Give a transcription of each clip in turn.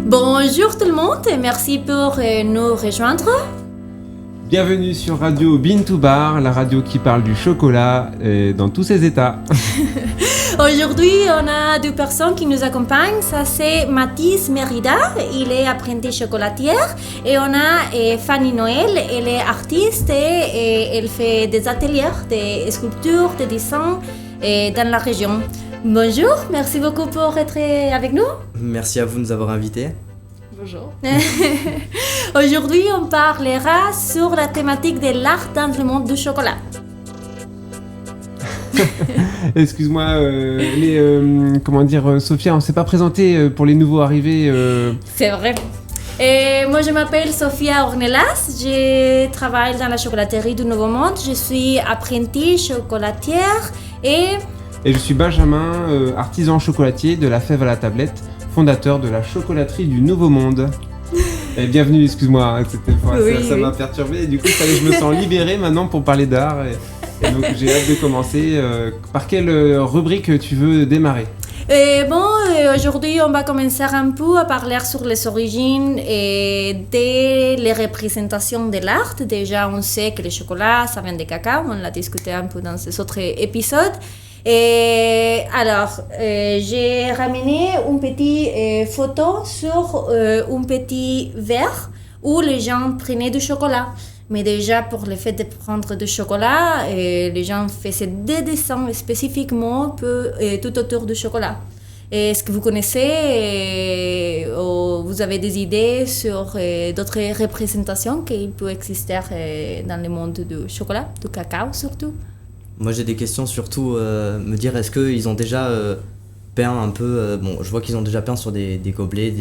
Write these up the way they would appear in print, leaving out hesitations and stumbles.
Bonjour tout le monde et merci pour nous rejoindre. Bienvenue sur Radio Bean to Bar, la radio qui parle du chocolat dans tous ses états. Aujourd'hui, on a deux personnes qui nous accompagnent. Ça, c'est Mathis Mérida, il est apprenti chocolatière. Et on a Fanny Noël, elle est artiste et elle fait des ateliers de sculpture, de dessin dans la région. Bonjour, merci beaucoup pour être avec nous. Merci à vous de nous avoir invités. Bonjour. Aujourd'hui, on parlera sur la thématique de l'art dans le monde du chocolat. Excuse-moi, Sophia, on s'est pas présenté pour les nouveaux arrivés. C'est vrai. Et moi, je m'appelle Sophia Ornelas, je travaille dans la chocolaterie du Nouveau Monde, je suis apprentie chocolatière et je suis Benjamin, artisan chocolatier de la fève à la tablette, fondateur de la chocolaterie du Nouveau Monde. Et bienvenue, excuse-moi, ça m'a perturbé, du coup je me sens libéré maintenant pour parler d'art. Et donc j'ai hâte de commencer. Par quelle rubrique tu veux démarrer ? Aujourd'hui on va commencer un peu à parler sur les origines et les représentations de l'art. Déjà on sait que le chocolat ça vient du cacao, on l'a discuté un peu dans ces autres épisodes. Et alors, j'ai ramené une petite photo sur un petit verre où les gens prenaient du chocolat. Mais déjà, pour le fait de prendre du chocolat, les gens faisaient des dessins spécifiquement tout autour du chocolat. Est-ce que vous connaissez ou vous avez des idées sur d'autres représentations qui peuvent exister dans le monde du chocolat, du cacao surtout? Moi j'ai des questions surtout, me dire est-ce qu'ils ont déjà peint un peu, je vois qu'ils ont déjà peint sur des gobelets,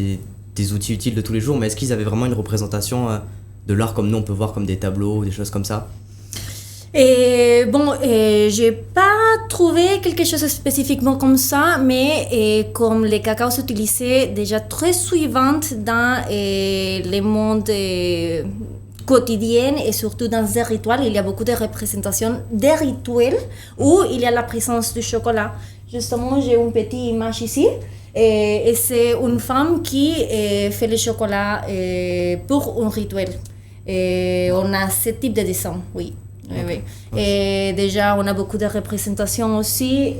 des outils utiles de tous les jours, mais est-ce qu'ils avaient vraiment une représentation de l'art comme nous on peut voir comme des tableaux, des choses comme ça? J'ai pas trouvé quelque chose spécifiquement comme ça, mais comme le cacao s'utilisait déjà très souvent dans les mondes quotidienne et surtout dans des rituels, il y a beaucoup de représentations des rituels où il y a la présence du chocolat. Justement, j'ai une petite image ici et c'est une femme qui fait le chocolat pour un rituel. Et on a ce type de dessin, oui. Oui. Et déjà, on a beaucoup de représentations aussi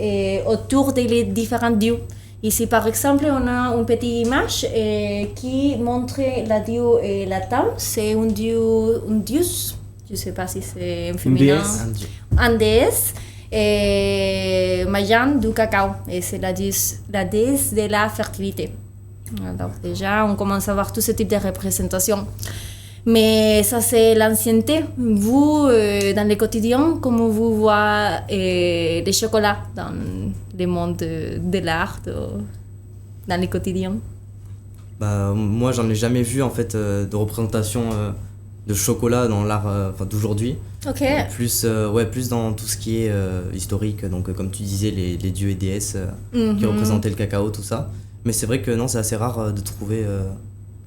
autour des différents dieux. Ici, par exemple, on a une petite image qui montre la dieu et la table. C'est une dieu, je ne sais pas si c'est un féminin. Une déesse. Et Mayan du cacao. Et c'est la déesse de la fertilité. Alors déjà, on commence à voir tout ce type de représentation. Mais ça, c'est l'ancienneté. Vous, dans le quotidien, comment vous voyez les chocolats dans le monde de l'art, dans le quotidien? Moi, j'en ai jamais vu en fait de représentation de chocolat dans l'art d'aujourd'hui. Ok. Plus dans tout ce qui est historique, donc comme tu disais, les dieux et déesses qui représentaient le cacao, tout ça. Mais c'est vrai que non, c'est assez rare de trouver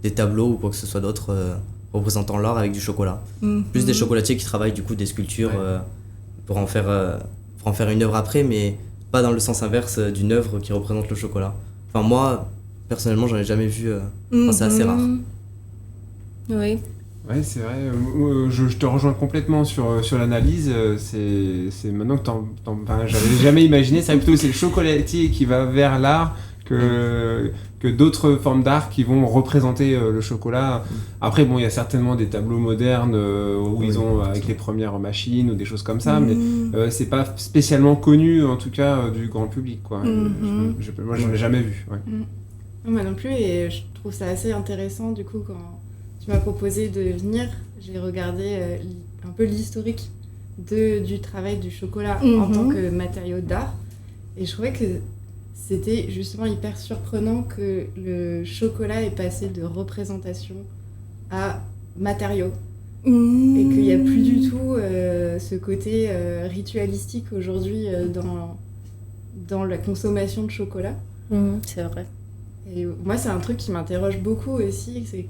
des tableaux ou quoi que ce soit d'autre représentant l'art avec du chocolat. Plus des chocolatiers qui travaillent du coup des sculptures pour en faire une œuvre après, mais pas dans le sens inverse d'une œuvre qui représente le chocolat. Enfin moi, personnellement, j'en ai jamais vu, c'est assez rare. Oui. Ouais, c'est vrai, je te rejoins complètement sur l'analyse, c'est maintenant que j'avais jamais imaginé, c'est plutôt c'est le chocolatier qui va vers l'art que d'autres formes d'art qui vont représenter le chocolat. Après, il y a certainement des tableaux modernes où ils ont avec les premières machines ou des choses comme ça, mais c'est pas spécialement connu, en tout cas, du grand public, quoi. Moi, j'en ai jamais vu. Ouais. Moi non plus, et je trouve ça assez intéressant, du coup, quand tu m'as proposé de venir, j'ai regardé un peu l'historique du travail du chocolat en tant que matériau d'art, et je trouvais que c'était justement hyper surprenant que le chocolat est passé de représentation à matériau. Et qu'il n'y a plus du tout ce côté ritualistique aujourd'hui dans la consommation de chocolat. C'est vrai. Et moi, c'est un truc qui m'interroge beaucoup aussi, c'est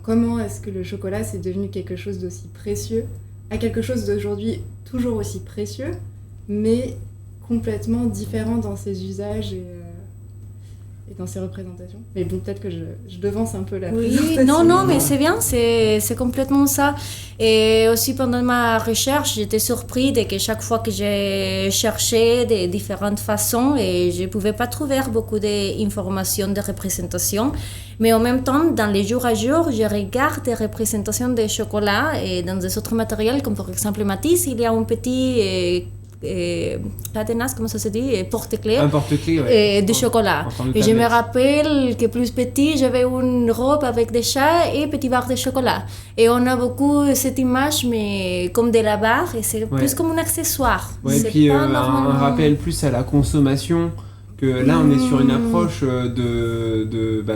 comment est-ce que le chocolat c'est devenu quelque chose d'aussi précieux à quelque chose d'aujourd'hui toujours aussi précieux, mais complètement différent dans ses usages. et dans ses représentations. Mais bon, peut-être que je devance un peu la Oui, présentation. non, mais c'est bien, c'est complètement ça. Et aussi pendant ma recherche, j'étais surprise de que chaque fois que j'ai cherché de différentes façons, et je ne pouvais pas trouver beaucoup d'informations de représentation. Mais en même temps, dans les jours à jour, je regarde des représentations de chocolat et dans des autres matériels, comme par exemple Matisse, il y a un petit cadenas, comment ça se dit, porte-clés Un porte-clés, ouais. de chocolat. Et je me rappelle que plus petit, j'avais une robe avec des chats et petit barre de chocolat. Et on a beaucoup cette image, mais comme de la barre, et c'est plus comme un accessoire. Ouais, et puis un rappel plus à la consommation, que là on est sur une approche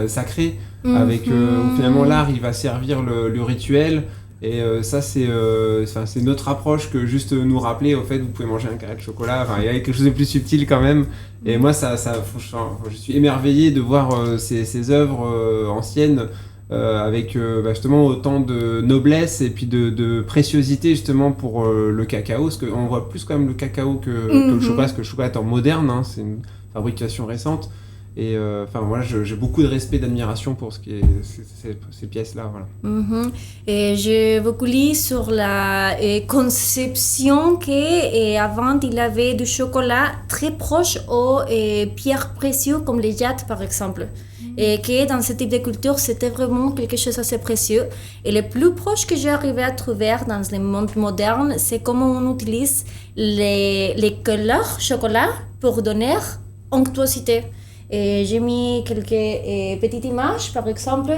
sacrée, avec où finalement l'art il va servir le rituel. Et ça c'est notre approche que juste nous rappeler au fait vous pouvez manger un carré de chocolat, enfin il y a quelque chose de plus subtil quand même. Et moi je suis émerveillé de voir ces œuvres anciennes avec justement autant de noblesse et puis de préciosité justement pour le cacao, parce qu'on voit plus quand même le cacao que le chocolat, parce que le chocolat étant moderne, hein, c'est une fabrication récente. Et voilà, j'ai beaucoup de respect, d'admiration pour ce qui est ces pièces-là. Voilà. Et j'ai beaucoup lu sur la conception qu'avant il avait du chocolat très proche aux pierres précieuses comme les jades par exemple. Et que dans ce type de culture, c'était vraiment quelque chose d'assez précieux. Et le plus proche que j'ai arrivé à trouver dans le monde moderne, c'est comment on utilise les couleurs chocolat pour donner onctuosité. Et j'ai mis quelques petites images, par exemple,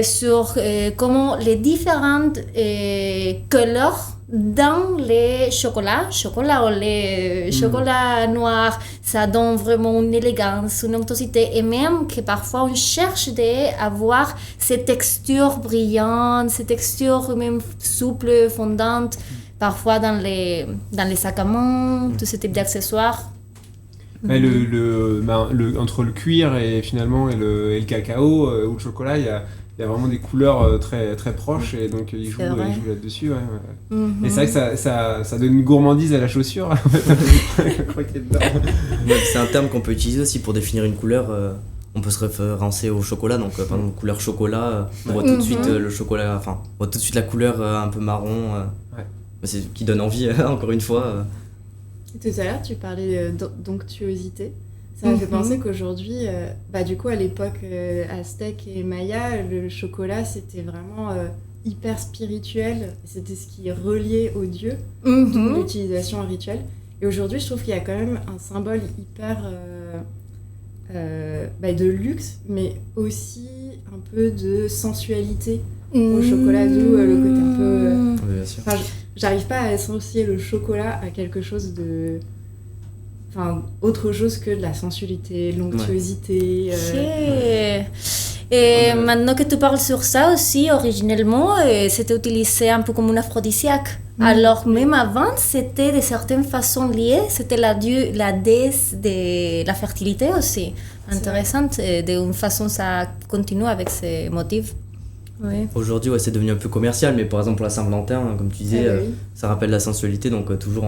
sur comment les différentes couleurs dans les chocolat au lait, chocolat noir, ça donne vraiment une élégance, une onctuosité, et même que parfois on cherche d'avoir ces textures brillantes, ces textures même souples, fondantes, parfois dans les sacs à main, tout ce type d'accessoires. Mais entre le cuir et finalement et le cacao ou le chocolat, il y a vraiment des couleurs très, très proches, et donc ils jouent là-dessus. Ouais. Et c'est vrai que ça donne une gourmandise à la chaussure. C'est un terme qu'on peut utiliser aussi pour définir une couleur. On peut se référencer au chocolat, donc par exemple couleur chocolat, on voit tout de suite le chocolat, enfin on voit tout de suite la couleur un peu marron, qui donne envie encore une fois. Tout à l'heure, tu parlais d'onctuosité. Ça m'a fait penser qu'aujourd'hui, du coup, à l'époque aztèque et maya, le chocolat, c'était vraiment hyper spirituel. C'était ce qui reliait aux dieux, d'où l'utilisation en rituel. Et aujourd'hui, je trouve qu'il y a quand même un symbole hyper de luxe, mais aussi un peu de sensualité au chocolat, d'où le côté un peu... Bien sûr. J'arrive pas à associer le chocolat à quelque chose de... Enfin, autre chose que de la sensualité, l'onctuosité. Et maintenant que tu parles sur ça aussi, originellement, c'était utilisé un peu comme un aphrodisiaque. Alors même avant, c'était de certaines façons lié, c'était la déesse de la fertilité aussi. Intéressante, d'une façon ça continue avec ces motifs. Oui. Aujourd'hui, c'est devenu un peu commercial, mais par exemple la Saint-Valentin, comme tu disais, ça rappelle la sensualité, donc toujours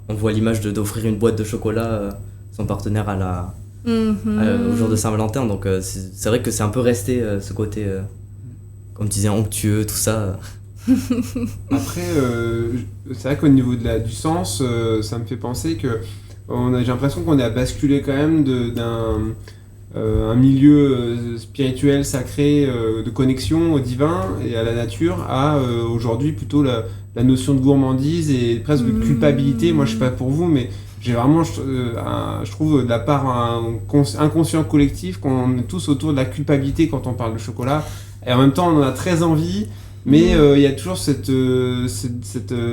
on voit l'image d'offrir une boîte de chocolat à son partenaire au jour de Saint-Valentin, donc c'est vrai que c'est un peu resté ce côté, comme tu disais, onctueux, tout ça. Après, c'est vrai qu'au niveau du sens, ça me fait penser que j'ai l'impression qu'on a basculé quand même un milieu spirituel, sacré, de connexion au divin et à la nature, à aujourd'hui plutôt la notion de gourmandise et presque de culpabilité. Moi je sais pas pour vous, mais j'ai vraiment, je trouve de la part inconscient collectif qu'on est tous autour de la culpabilité quand on parle de chocolat, et en même temps on en a très envie. Mais il y a toujours cette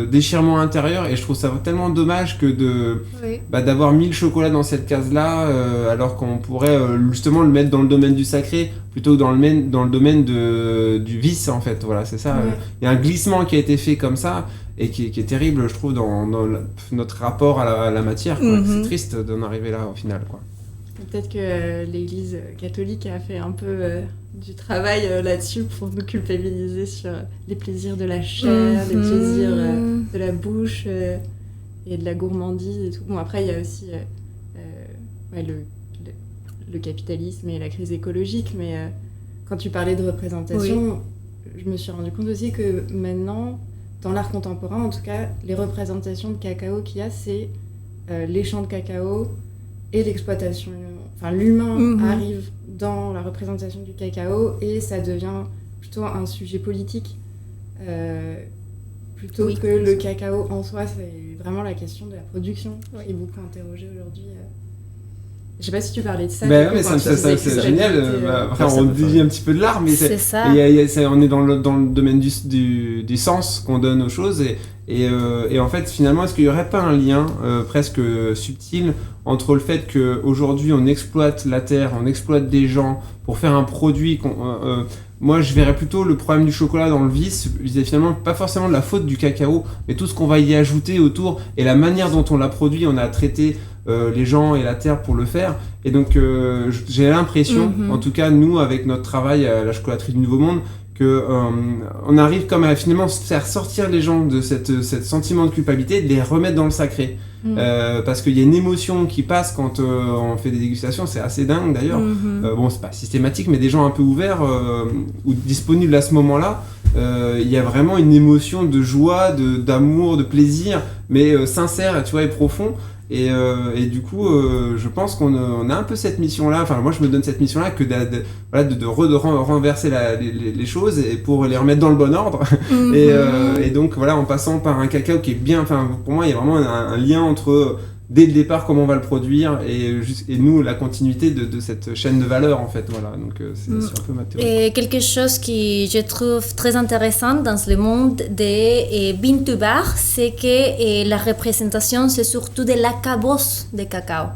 déchirement intérieur, et je trouve ça tellement dommage que d'avoir mis le chocolat dans cette case-là, alors qu'on pourrait justement le mettre dans le domaine du sacré plutôt que dans le domaine du vice, en fait. Voilà, c'est ça. Il y a un glissement qui a été fait comme ça et qui est terrible, je trouve, dans notre rapport à la matière, quoi. C'est triste d'en arriver là au final, quoi. Peut-être que l'Église catholique a fait un peu du travail là-dessus pour nous culpabiliser sur les plaisirs de la chair, les plaisirs de la bouche et de la gourmandise et tout. Bon, après, il y a aussi le capitalisme et la crise écologique, mais quand tu parlais de représentation, je me suis rendu compte aussi que maintenant, dans l'art contemporain en tout cas, les représentations de cacao qu'il y a, c'est les champs de cacao et l'exploitation. Enfin, l'humain arrive dans la représentation du cacao et ça devient plutôt un sujet politique. Plutôt que le cacao en soi, c'est vraiment la question de la production qui est beaucoup interrogée aujourd'hui. Je sais pas si tu parlais de ça. Mais c'est génial. Après, on dit un petit peu de l'art, mais c'est ça. On est dans le domaine du sens qu'on donne aux choses. Et en fait, finalement, est-ce qu'il n'y aurait pas un lien presque subtil entre le fait qu'aujourd'hui, on exploite la terre, on exploite des gens pour faire un produit moi, je verrais plutôt le problème du chocolat dans le vice. C'est finalement pas forcément de la faute du cacao, mais tout ce qu'on va y ajouter autour et la manière dont on l'a produit, on a traité les gens et la terre pour le faire. Et donc, j'ai l'impression, en tout cas, nous, avec notre travail à la chocolaterie du Nouveau Monde, on arrive comme à finalement faire sortir les gens de cette sentiment de culpabilité, de les remettre dans le sacré. Parce qu'il y a une émotion qui passe quand on fait des dégustations, c'est assez dingue d'ailleurs. Bon, c'est pas systématique, mais des gens un peu ouverts ou disponibles à ce moment-là, il y a vraiment une émotion de joie, d'amour, de plaisir, mais sincère, tu vois, et profond. Et du coup, je pense qu'on a un peu cette mission-là, enfin moi je me donne cette mission-là, que de renverser les choses et pour les remettre dans le bon ordre. Et donc voilà, en passant par un cacao qui est bien, enfin pour moi il y a vraiment un lien entre dès le départ comment on va le produire et nous la continuité de cette chaîne de valeur en fait. Voilà, donc c'est un peu ma théorie. Et quelque chose qui je trouve très intéressant dans le monde des bean to bar, c'est que la représentation c'est surtout de la cabosse de cacao.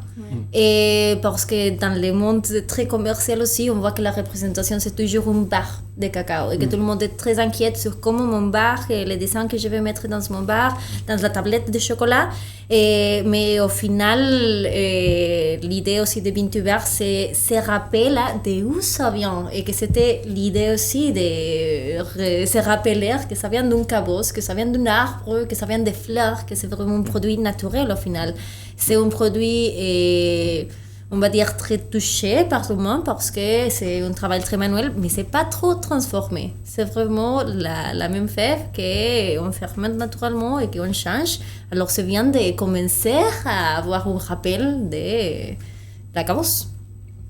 Et parce que dans le monde très commercial aussi, on voit que la représentation c'est toujours une barre de cacao et que tout le monde est très inquiet sur comment mon bar et les dessins que je vais mettre dans mon bar, dans la tablette de chocolat. Mais au final, l'idée aussi de bean to bar, c'est se rappeler d'où ça vient et que c'était l'idée aussi de se rappeler que ça vient d'une cabosse, que ça vient d'un arbre, que ça vient des fleurs, que c'est vraiment un produit naturel au final. C'est un produit, on va dire, très touché par tout le monde parce que c'est un travail très manuel, mais c'est pas trop transformé. C'est vraiment la même fève qu'on fermente naturellement et qu'on change. Alors, c'est bien de commencer à avoir un rappel de la cabosse.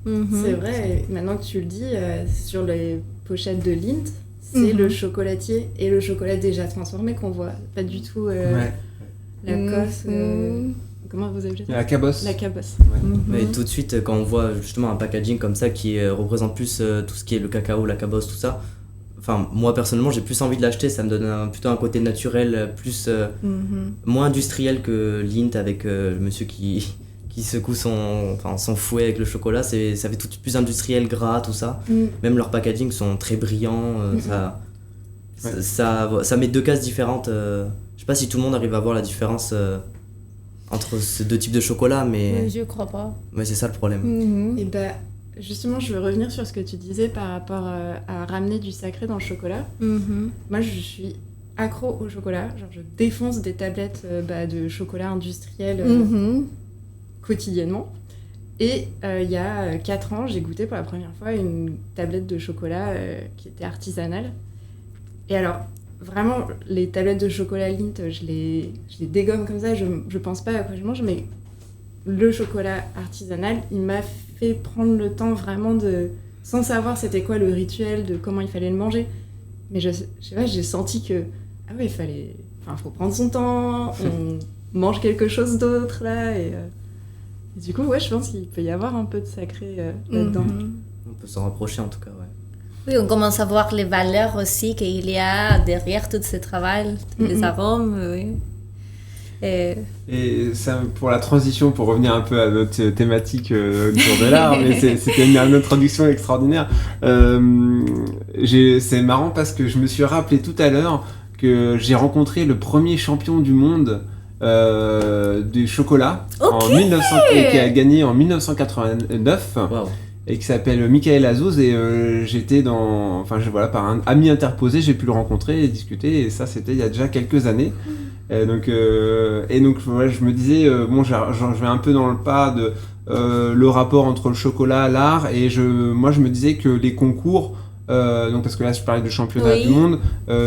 C'est vrai, maintenant que tu le dis, sur les pochettes de Lindt, c'est le chocolatier et le chocolat déjà transformé qu'on voit. Pas du tout la cosse... Comment vous appelez ça ? La cabosse. La cabosse. Mais tout de suite, quand on voit justement un packaging comme ça qui représente plus tout ce qui est le cacao, la cabosse, tout ça, enfin, moi personnellement, j'ai plus envie de l'acheter. Ça me donne plutôt un côté naturel, plus moins industriel que Lindt avec le monsieur qui secoue son fouet avec le chocolat. Ça fait tout plus industriel, gras, tout ça. Même leurs packaging sont très brillants. Ça met deux cases différentes. Je sais pas si tout le monde arrive à voir la différence entre ces deux types de chocolat, mais... Je crois pas. Mais c'est ça le problème. Et justement, je veux revenir sur ce que tu disais par rapport à ramener du sacré dans le chocolat. Moi, je suis accro au chocolat. Genre, je défonce des tablettes de chocolat industriel quotidiennement. Et il y a 4 ans, j'ai goûté pour la première fois une tablette de chocolat qui était artisanale. Et alors... Vraiment, les tablettes de chocolat Lindt, je les dégomme comme ça, je pense pas à quoi je mange, mais le chocolat artisanal, il m'a fait prendre le temps vraiment sans savoir c'était quoi le rituel, de comment il fallait le manger. Mais je sais pas, j'ai senti que, faut prendre son temps, on mange quelque chose d'autre là, et du coup, je pense qu'il peut y avoir un peu de sacré là-dedans. On peut s'en rapprocher en tout cas, ouais. Oui, on commence à voir les valeurs aussi qu'il y a derrière tout ce travail, les arômes, oui. Et ça, pour la transition, pour revenir un peu à notre thématique autour de l'art, mais c'était une introduction extraordinaire. C'est marrant parce que je me suis rappelé tout à l'heure que j'ai rencontré le premier champion du monde du chocolat qui a gagné en 1989. Wow. Et qui s'appelle Michael Azouz et j'étais par un ami interposé, j'ai pu le rencontrer et discuter, et ça c'était il y a déjà quelques années. Et donc je me disais, je vais un peu dans le pas le rapport entre le chocolat, l'art, et moi je me disais que les concours, donc parce que là je parlais de championnat du monde,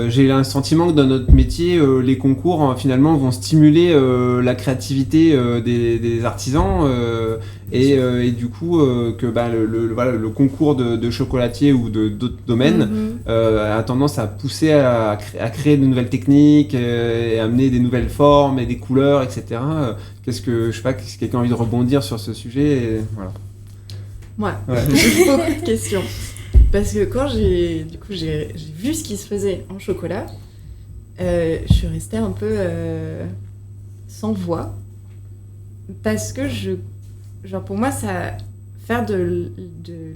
j'ai un sentiment que dans notre métier, les concours finalement vont stimuler la créativité des artisans et du coup que le concours de chocolatier ou d'autres domaines a tendance à pousser à créer de nouvelles techniques et amener des nouvelles formes et des couleurs, etc. Je sais pas si quelqu'un a envie de rebondir sur ce sujet voilà. Moi, j'ai beaucoup de questions. Parce que quand j'ai vu ce qui se faisait en chocolat, je suis restée un peu sans voix. Parce que pour moi, faire de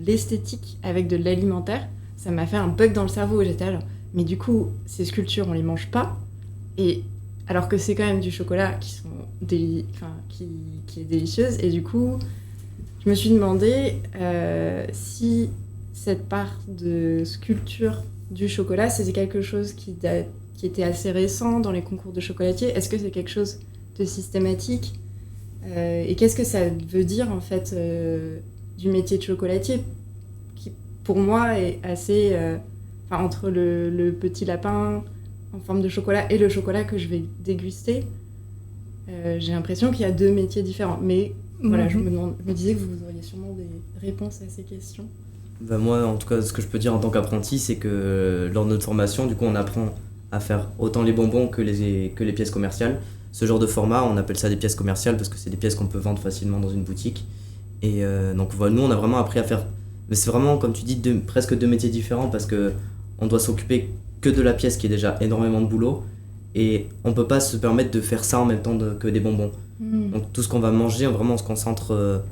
l'esthétique avec de l'alimentaire, ça m'a fait un bug dans le cerveau. J'étais alors, mais du coup, ces sculptures, on les mange pas. Et alors que c'est quand même du chocolat qui est délicieuse. Et du coup, je me suis demandé si cette part de sculpture du chocolat, c'était quelque chose qui était assez récent dans les concours de chocolatiers. Est-ce que c'est quelque chose de systématique et qu'est-ce que ça veut dire en fait du métier de chocolatier qui pour moi est assez entre le petit lapin en forme de chocolat et le chocolat que je vais déguster, j'ai l'impression qu'il y a deux métiers différents. Mais voilà, je me disais que vous auriez sûrement des réponses à ces questions. Bah moi, en tout cas, ce que je peux dire en tant qu'apprenti, c'est que lors de notre formation, du coup, on apprend à faire autant les bonbons que les pièces commerciales. Ce genre de format, on appelle ça des pièces commerciales parce que c'est des pièces qu'on peut vendre facilement dans une boutique. Et donc voilà, nous, on a vraiment appris à faire... Mais c'est vraiment, comme tu dis, presque deux métiers différents parce qu'on doit s'occuper que de la pièce qui est déjà énormément de boulot et on peut pas se permettre de faire ça en même temps que des bonbons. Donc tout ce qu'on va manger, vraiment, on se concentre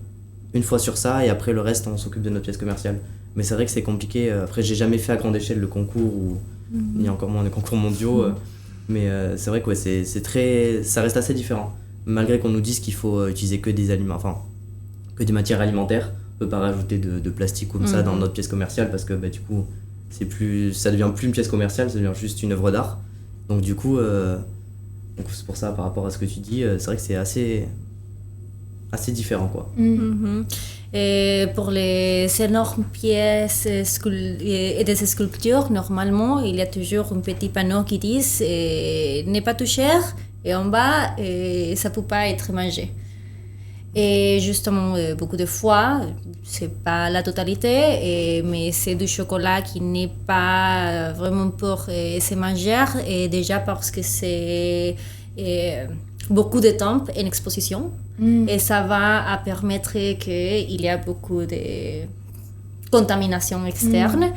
une fois sur ça et après le reste, on s'occupe de notre pièce commerciale. Mais c'est vrai que c'est compliqué. Après, j'ai jamais fait à grande échelle le concours ni encore moins les concours mondiaux. Mais c'est vrai que ça reste assez différent. Malgré qu'on nous dise qu'il faut utiliser que des aliments, que des matières alimentaires, on peut pas rajouter de plastique comme ça dans notre pièce commerciale parce que du coup, ça devient plus une pièce commerciale, ça devient juste une œuvre d'art. Donc du coup, c'est pour ça par rapport à ce que tu dis, c'est vrai que c'est assez différent quoi. Et pour les énormes pièces et des sculptures, normalement, il y a toujours un petit panneau qui dit n'est pas tout cher et en bas, ça ne peut pas être mangé. Et justement, beaucoup de fois, c'est pas la totalité, mais c'est du chocolat qui n'est pas vraiment pour se manger, et déjà parce que c'est beaucoup de temps en exposition. Et ça va permettre qu'il y a beaucoup de contamination externe.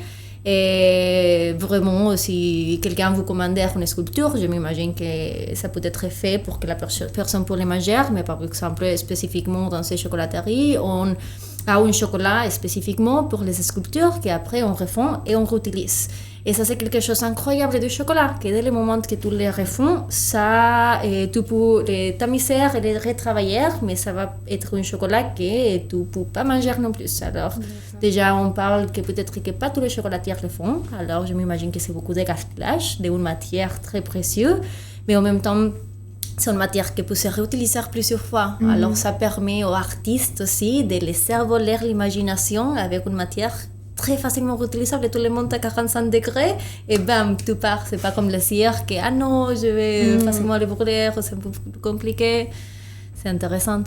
Et vraiment, si quelqu'un vous commande une sculpture, je m'imagine que ça peut être fait pour que la personne puisse les manger, mais par exemple, spécifiquement dans ces chocolateries, on a un chocolat spécifiquement pour les sculptures qu'après on refond et on réutilise. Et ça, c'est quelque chose d'incroyable du chocolat, que dès le moment que tu les refonds, tu peux les tamiser et les retravailler, mais ça va être un chocolat que tu ne peux pas manger non plus. Alors, déjà, on parle que peut-être que pas tous les chocolatiers le font. Alors, je m'imagine que c'est beaucoup de gaspillage d'une matière très précieuse, mais en même temps, c'est une matière qui peut se réutiliser plusieurs fois. Alors, ça permet aux artistes aussi de laisser voler l'imagination avec une matière très facilement réutilisable. Tout le monde à 45 degrés et bam, tu pars. C'est pas comme la cire que non, je vais facilement le brûler, c'est un peu plus compliqué. C'est intéressant.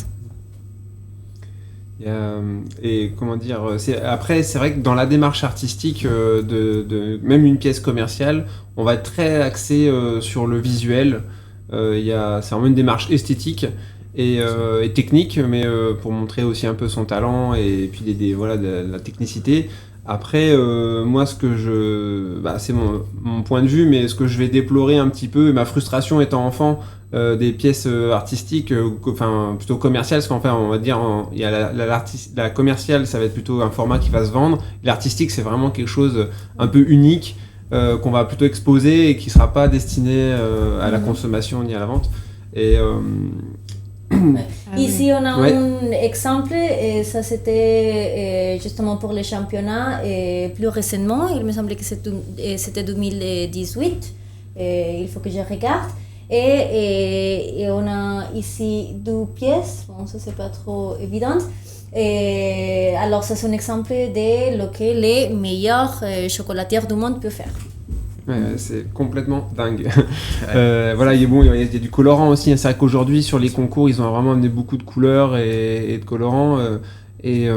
Et comment dire, après c'est vrai que dans la démarche artistique de même une pièce commerciale, on va être très axé sur le visuel. C'est vraiment une démarche esthétique et technique, mais pour montrer aussi un peu son talent et puis de la technicité. Après, moi, c'est mon point de vue, mais ce que je vais déplorer un petit peu, ma frustration étant enfant, des pièces artistiques, plutôt commerciales, parce qu'en fait, on va dire, il y a la commerciale, ça va être plutôt un format qui va se vendre. L'artistique, c'est vraiment quelque chose un peu unique, qu'on va plutôt exposer et qui ne sera pas destiné à la consommation ni à la vente. Et Ici, on a un exemple, et ça c'était justement pour les championnats, et plus récemment, il me semble que c'était 2018, il faut que je regarde. Et on a ici deux pièces, bon, ça c'est pas trop évident, Et alors, c'est un exemple de ce que les meilleurs chocolatiers du monde peuvent faire. Ouais, c'est complètement dingue. Voilà, il y a du colorant aussi. C'est vrai qu'aujourd'hui, sur les concours, ils ont vraiment amené beaucoup de couleurs et de colorants. Et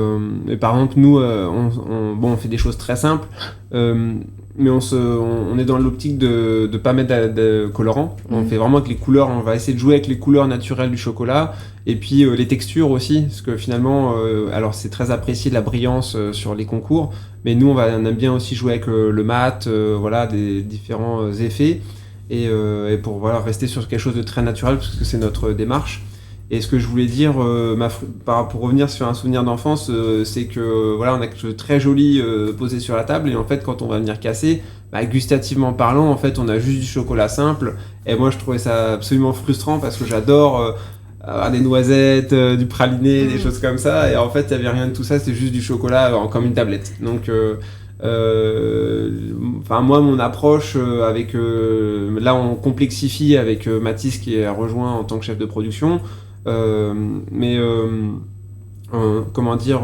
par exemple, nous, on fait des choses très simples, mais on est dans l'optique de ne pas mettre de colorant. On fait vraiment avec les couleurs, on va essayer de jouer avec les couleurs naturelles du chocolat, et puis les textures aussi, parce que finalement, alors c'est très apprécié la brillance sur les concours, mais nous on aime bien aussi jouer avec le mat, voilà, des différents effets, et pour voilà, rester sur quelque chose de très naturel, parce que c'est notre démarche. Et ce que je voulais dire, pour revenir sur un souvenir d'enfance, c'est que voilà, on a quelque chose de très joli posé sur la table, et en fait, quand on va venir casser, gustativement parlant, en fait, on a juste du chocolat simple. Et moi, je trouvais ça absolument frustrant parce que j'adore avoir des noisettes, du praliné, des choses comme ça. Et en fait, il n'y avait rien de tout ça, c'était juste du chocolat comme une tablette. Donc, moi, mon approche avec là, on complexifie avec Mathis qui a rejoint en tant que chef de production. Comment dire,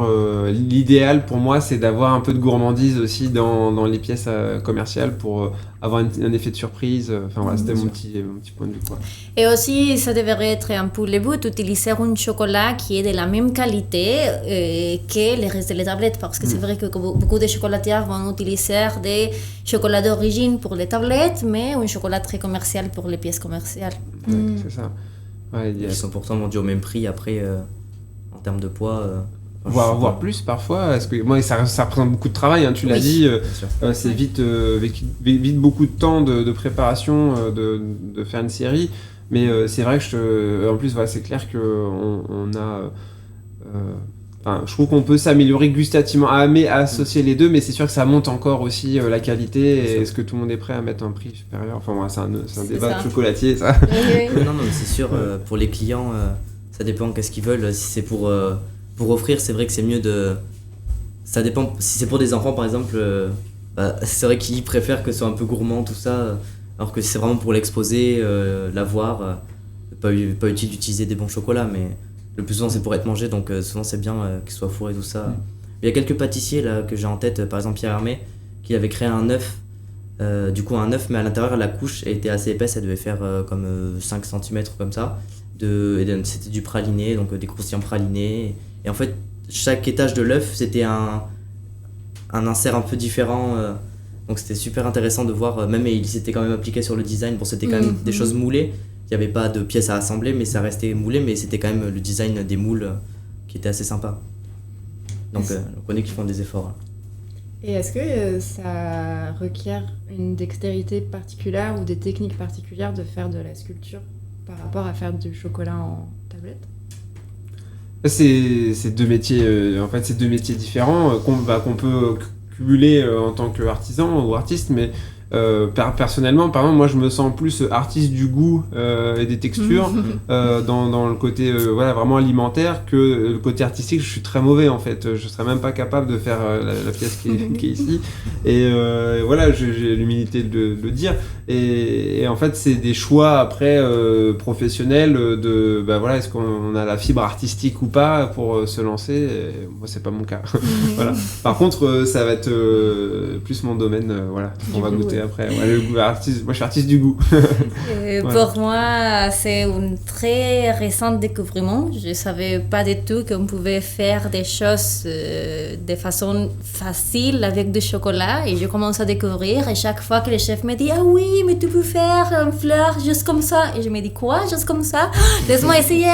l'idéal pour moi, c'est d'avoir un peu de gourmandise aussi dans les pièces commerciales pour avoir un effet de surprise. Enfin voilà, c'était mon petit point de vue, quoi. Et aussi, ça devrait être un peu le but d'utiliser un chocolat qui est de la même qualité que le reste des tablettes, parce que c'est vrai que beaucoup de chocolatiers vont utiliser des chocolats d'origine pour les tablettes, mais un chocolat très commercial pour les pièces commerciales. C'est ça. Ouais, Qui sont pourtant vendus au même prix après, en termes de poids. Voire plus parfois, parce que moi ça représente beaucoup de travail, hein, tu l'as dit, c'est vite beaucoup de temps de préparation, de faire une série, mais c'est vrai que en plus voilà, c'est clair qu'on a... je trouve qu'on peut s'améliorer gustativement, associer les deux, mais c'est sûr que ça monte encore aussi la qualité, et est-ce que tout le monde est prêt à mettre un prix supérieur? Enfin, c'est un débat de chocolatier, ça. Non, mais c'est sûr, pour les clients, ça dépend qu'est-ce qu'ils veulent. Si c'est pour offrir, c'est vrai que c'est mieux de... Ça dépend, si c'est pour des enfants, par exemple, c'est vrai qu'ils préfèrent que ce soit un peu gourmand, tout ça, alors que si c'est vraiment pour l'exposer, l'avoir, pas utile d'utiliser des bons chocolats, mais... Le plus souvent, c'est pour être mangé, donc souvent, c'est bien qu'il soit fourré et tout ça. Il y a quelques pâtissiers là, que j'ai en tête, par exemple Pierre Hermé, qui avait créé un œuf, mais à l'intérieur, la couche était assez épaisse, elle devait faire comme 5 cm comme ça. C'était du praliné, donc des croustillants pralinés. Et en fait, chaque étage de l'œuf, c'était un insert un peu différent. Donc c'était super intéressant de voir, même il s'était quand même appliqué sur le design. Bon, c'était quand même des choses moulées. Il n'y avait pas de pièces à assembler, mais ça restait moulé, mais c'était quand même le design des moules qui était assez sympa. Donc on connaît qu'ils font des efforts. Et est-ce que ça requiert une dextérité particulière ou des techniques particulières de faire de la sculpture par rapport à faire du chocolat en tablette? C'est deux métiers, c'est deux métiers différents qu'on peut cumuler en tant qu'artisan ou artiste, mais personnellement, par exemple, moi je me sens plus artiste du goût et des textures dans le côté vraiment alimentaire que le côté artistique. Je suis très mauvais en fait, je serais même pas capable de faire la pièce qui est ici, et voilà, j'ai l'humilité de le dire, et en fait c'est des choix après professionnels de est-ce qu'on a la fibre artistique ou pas pour se lancer, et moi c'est pas mon cas. Voilà. Par contre ça va être plus mon domaine, on va goûter après. Moi je suis artiste du goût. Pour moi, c'est un très récent découvrement. Je ne savais pas du tout qu'on pouvait faire des choses de façon facile avec du chocolat, et je commence à découvrir, et chaque fois que le chef me dit « Ah oui, mais tu peux faire une fleur juste comme ça », et je me dis « Quoi, juste comme ça? Laisse-moi essayer !»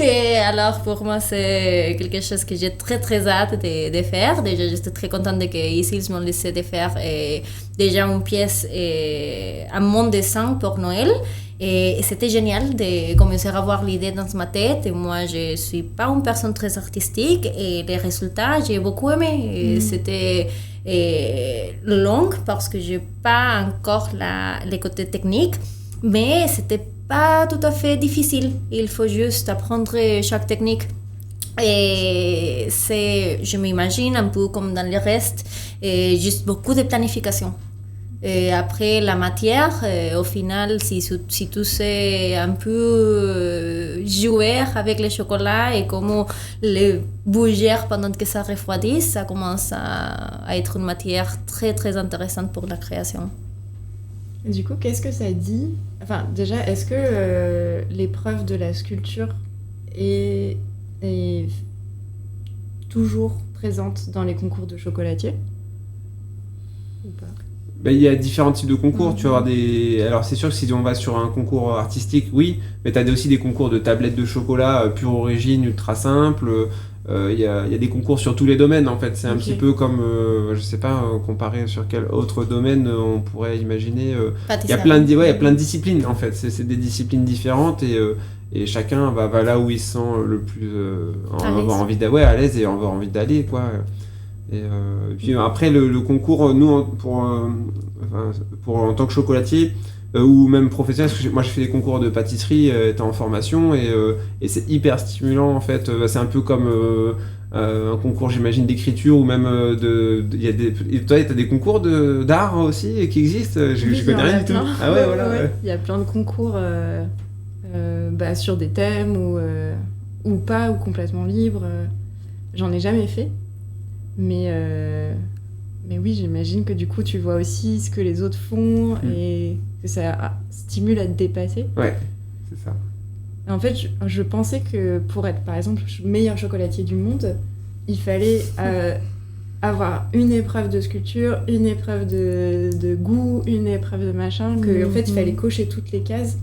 Et alors pour moi, c'est quelque chose que j'ai très très hâte de faire. Déjà, j'étais très contente qu'ici ils m'ont laissé de faire déjà une pièce à mon dessin pour Noël, et c'était génial de commencer à avoir l'idée dans ma tête. Et moi je suis pas une personne très artistique, et les résultats j'ai beaucoup aimé. Et c'était long parce que j'ai pas encore les côtés techniques, mais c'était pas tout à fait difficile. Il faut juste apprendre chaque technique. Et je m'imagine un peu comme dans le reste, juste beaucoup de planification. Et après, la matière, au final, si tu sais un peu jouer avec le chocolat et comment le bouger pendant que ça refroidit, ça commence à être une matière très, très intéressante pour la création. Et du coup, qu'est-ce que ça dit? Enfin, déjà, est-ce que l'épreuve de la sculpture est toujours présente dans les concours de chocolatier ou pas? Ben, il y a différents types de concours. Tu vas avoir alors c'est sûr que si on va sur un concours artistique, oui, mais tu as aussi des concours de tablettes de chocolat pure origine, ultra simple. Il y a des concours sur tous les domaines en fait. C'est un petit peu comme, je sais pas, comparé sur quel autre domaine on pourrait imaginer. Il y a plein de disciplines en fait. C'est des disciplines différentes et chacun va là où il se sent le plus à l'aise et avoir envie d'aller quoi. Et puis après le concours, nous en tant que chocolatier ou même professionnel, parce que moi j'ai fait des concours de pâtisserie étant en formation et c'est hyper stimulant en fait. C'est un peu comme un concours j'imagine d'écriture ou même toi t'as des concours d'art aussi qui existent. Je connais rien du tout. Ah ouais, voilà. Ouais. Il y a plein de concours sur des thèmes ou pas ou complètement libres. J'en ai jamais fait. Mais oui, j'imagine que du coup, tu vois aussi ce que les autres font et que ça stimule à te dépasser. Ouais, c'est ça. En fait, je pensais que pour être, par exemple, meilleur chocolatier du monde, il fallait avoir une épreuve de sculpture, une épreuve de goût, une épreuve de machin, en fait, il fallait cocher toutes les cases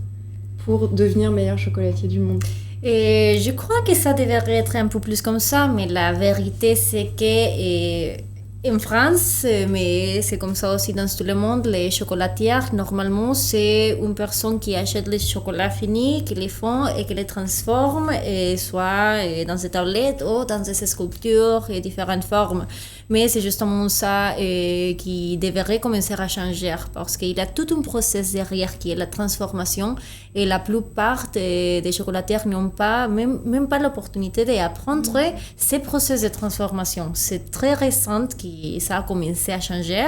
pour devenir meilleur chocolatier du monde. Et je crois que ça devrait être un peu plus comme ça, mais la vérité c'est que en France, mais c'est comme ça aussi dans tout le monde, les chocolatiers, normalement, c'est une personne qui achète les chocolats finis, qui les font et qui les transforme, et soit dans des tablettes ou dans des sculptures et différentes formes. Mais c'est justement ça qui devrait commencer à changer, parce qu'il y a tout un processus derrière qui est la transformation, et la plupart des chocolatiers n'ont pas, même pas l'opportunité d'apprendre ces processus de transformation. C'est très récent que ça a commencé à changer,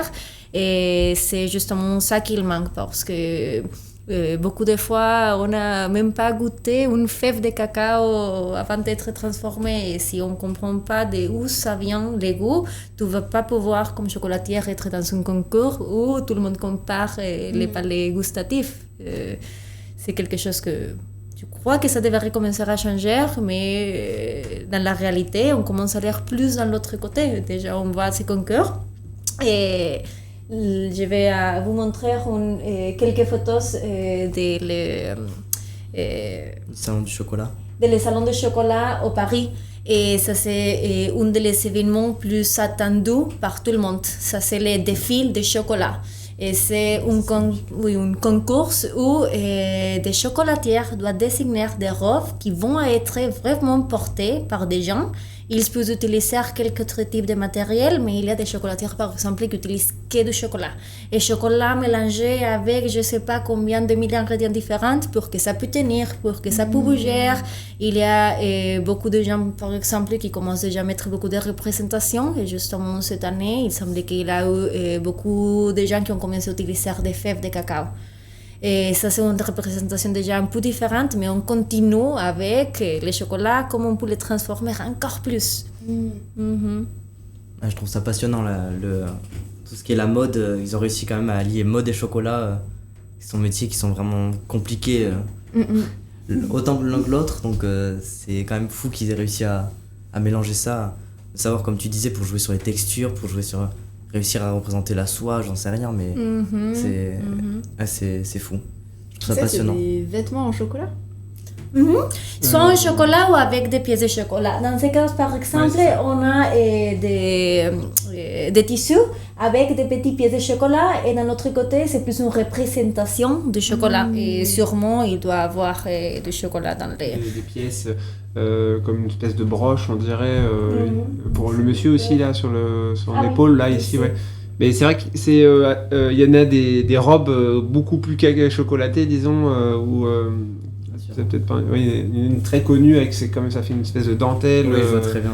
et c'est justement ça qu'il manque, parce que beaucoup de fois, on n'a même pas goûté une fève de cacao avant d'être transformée. Et si on ne comprend pas d'où ça vient, les goûts, tu ne vas pas pouvoir, comme chocolatier, être dans un concours où tout le monde compare les palais gustatifs. C'est quelque chose que je crois que ça devrait commencer à changer, mais dans la réalité, on commence à aller plus dans l'autre côté. Déjà, on voit ces concours. Et je vais vous montrer quelques photos salon du chocolat. Le salon du chocolat au Paris. Et ça, c'est un des événements plus attendus par tout le monde. Ça, c'est le défilé de chocolat. Et c'est un concours où des chocolatiers doivent désigner des robes qui vont être vraiment portées par des gens. Ils peuvent utiliser quelques autres types de matériel, mais il y a des chocolatiers, par exemple, qui utilisent que du chocolat. Et chocolat mélangé avec je ne sais pas combien de milliers d'ingrédients différents pour que ça puisse tenir, pour que ça puisse bouger. Il y a beaucoup de gens, par exemple, qui commencent déjà à mettre beaucoup de représentations. Et justement, cette année, il semblait qu'il y a eu beaucoup de gens qui ont commencé à utiliser des fèves de cacao. Et ça, c'est une représentation déjà un peu différente, mais on continue avec les chocolats, comment on peut les transformer encore plus. Je trouve ça passionnant, tout ce qui est la mode. Ils ont réussi quand même à allier mode et chocolat, qui sont métiers qui sont vraiment compliqués, autant l'un que l'autre. Donc c'est quand même fou qu'ils aient réussi à mélanger ça, de savoir, comme tu disais, pour jouer sur les textures, pour jouer sur... réussir à représenter la soie, j'en sais rien, mais c'est fou. Je trouve ça passionnant. C'est des vêtements en chocolat? Soit en chocolat ou avec des pièces de chocolat. Dans ce cas, par exemple, on a des tissus avec des petites pièces de chocolat, et d'un autre côté, c'est plus une représentation de chocolat. Et sûrement, il doit y avoir du chocolat dans les... Des pièces comme une espèce de broche, on dirait, pour le monsieur aussi, là, sur son épaule, là, ici, ouais. Mais c'est vrai qu'il y en a des robes beaucoup plus chocolatées, disons, ou... c'est peut-être pas une très connue avec ça fait une espèce de dentelle. Oui, je vois très bien.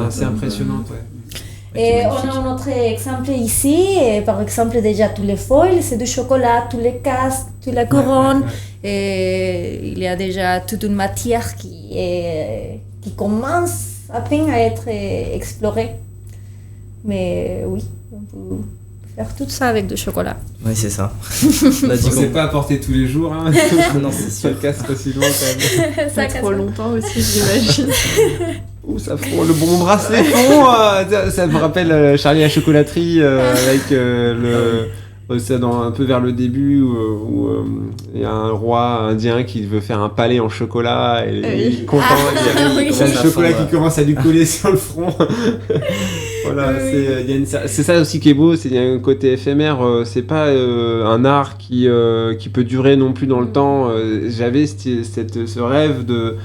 Assez impressionnante, ouais. Et on a un autre exemple ici, et par exemple déjà tous les foils, c'est du chocolat, tous les casques, toute la couronne. Et il y a déjà toute une matière qui commence à peine à être explorée. Mais oui, on peut faire tout ça avec du chocolat. Oui, c'est ça. C'est pas à porter tous les jours, hein. Non, c'est sûr. Ça casse facilement quand même. Ça trop longtemps aussi, j'imagine. Ouh, ça prend le bon bracelet fond. Ça me rappelle Charlie à la chocolaterie avec c'est un peu vers le début où il y a un roi indien qui veut faire un palais en chocolat et il est content. Il y a le chocolat qui commence à lui coller sur le front. Voilà, c'est ça aussi qui est beau, c'est qu'il y a un côté éphémère, c'est pas un art qui peut durer non plus dans le temps. J'avais ce rêve de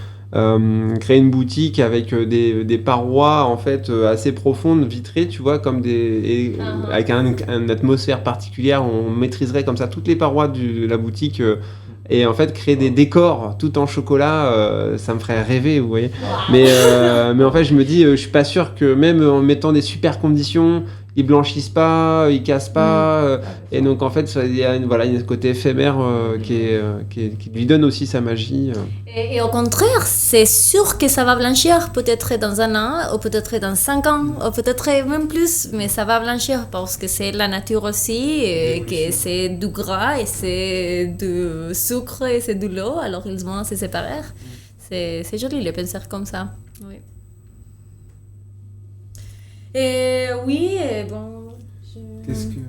créer une boutique avec des parois en fait assez profondes, vitrées, tu vois, comme avec une atmosphère particulière. On maîtriserait comme ça toutes les parois de la boutique. Et en fait, créer des décors tout en chocolat, ça me ferait rêver, vous voyez. Mais en fait, je me dis, je suis pas sûr que même en mettant des super conditions, ils blanchissent pas, ils cassent pas. Et donc, en fait, il y a un côté éphémère qui lui donne aussi sa magie. Et au contraire, c'est sûr que ça va blanchir, peut-être dans 1 an, ou peut-être dans 5 ans, ou peut-être même plus, mais ça va blanchir parce que c'est la nature aussi, et que c'est du gras, et c'est du sucre, et c'est de l'eau, alors ils vont se séparer. C'est joli de penser comme ça. Oui. Et oui, et bon... Qu'est-ce que...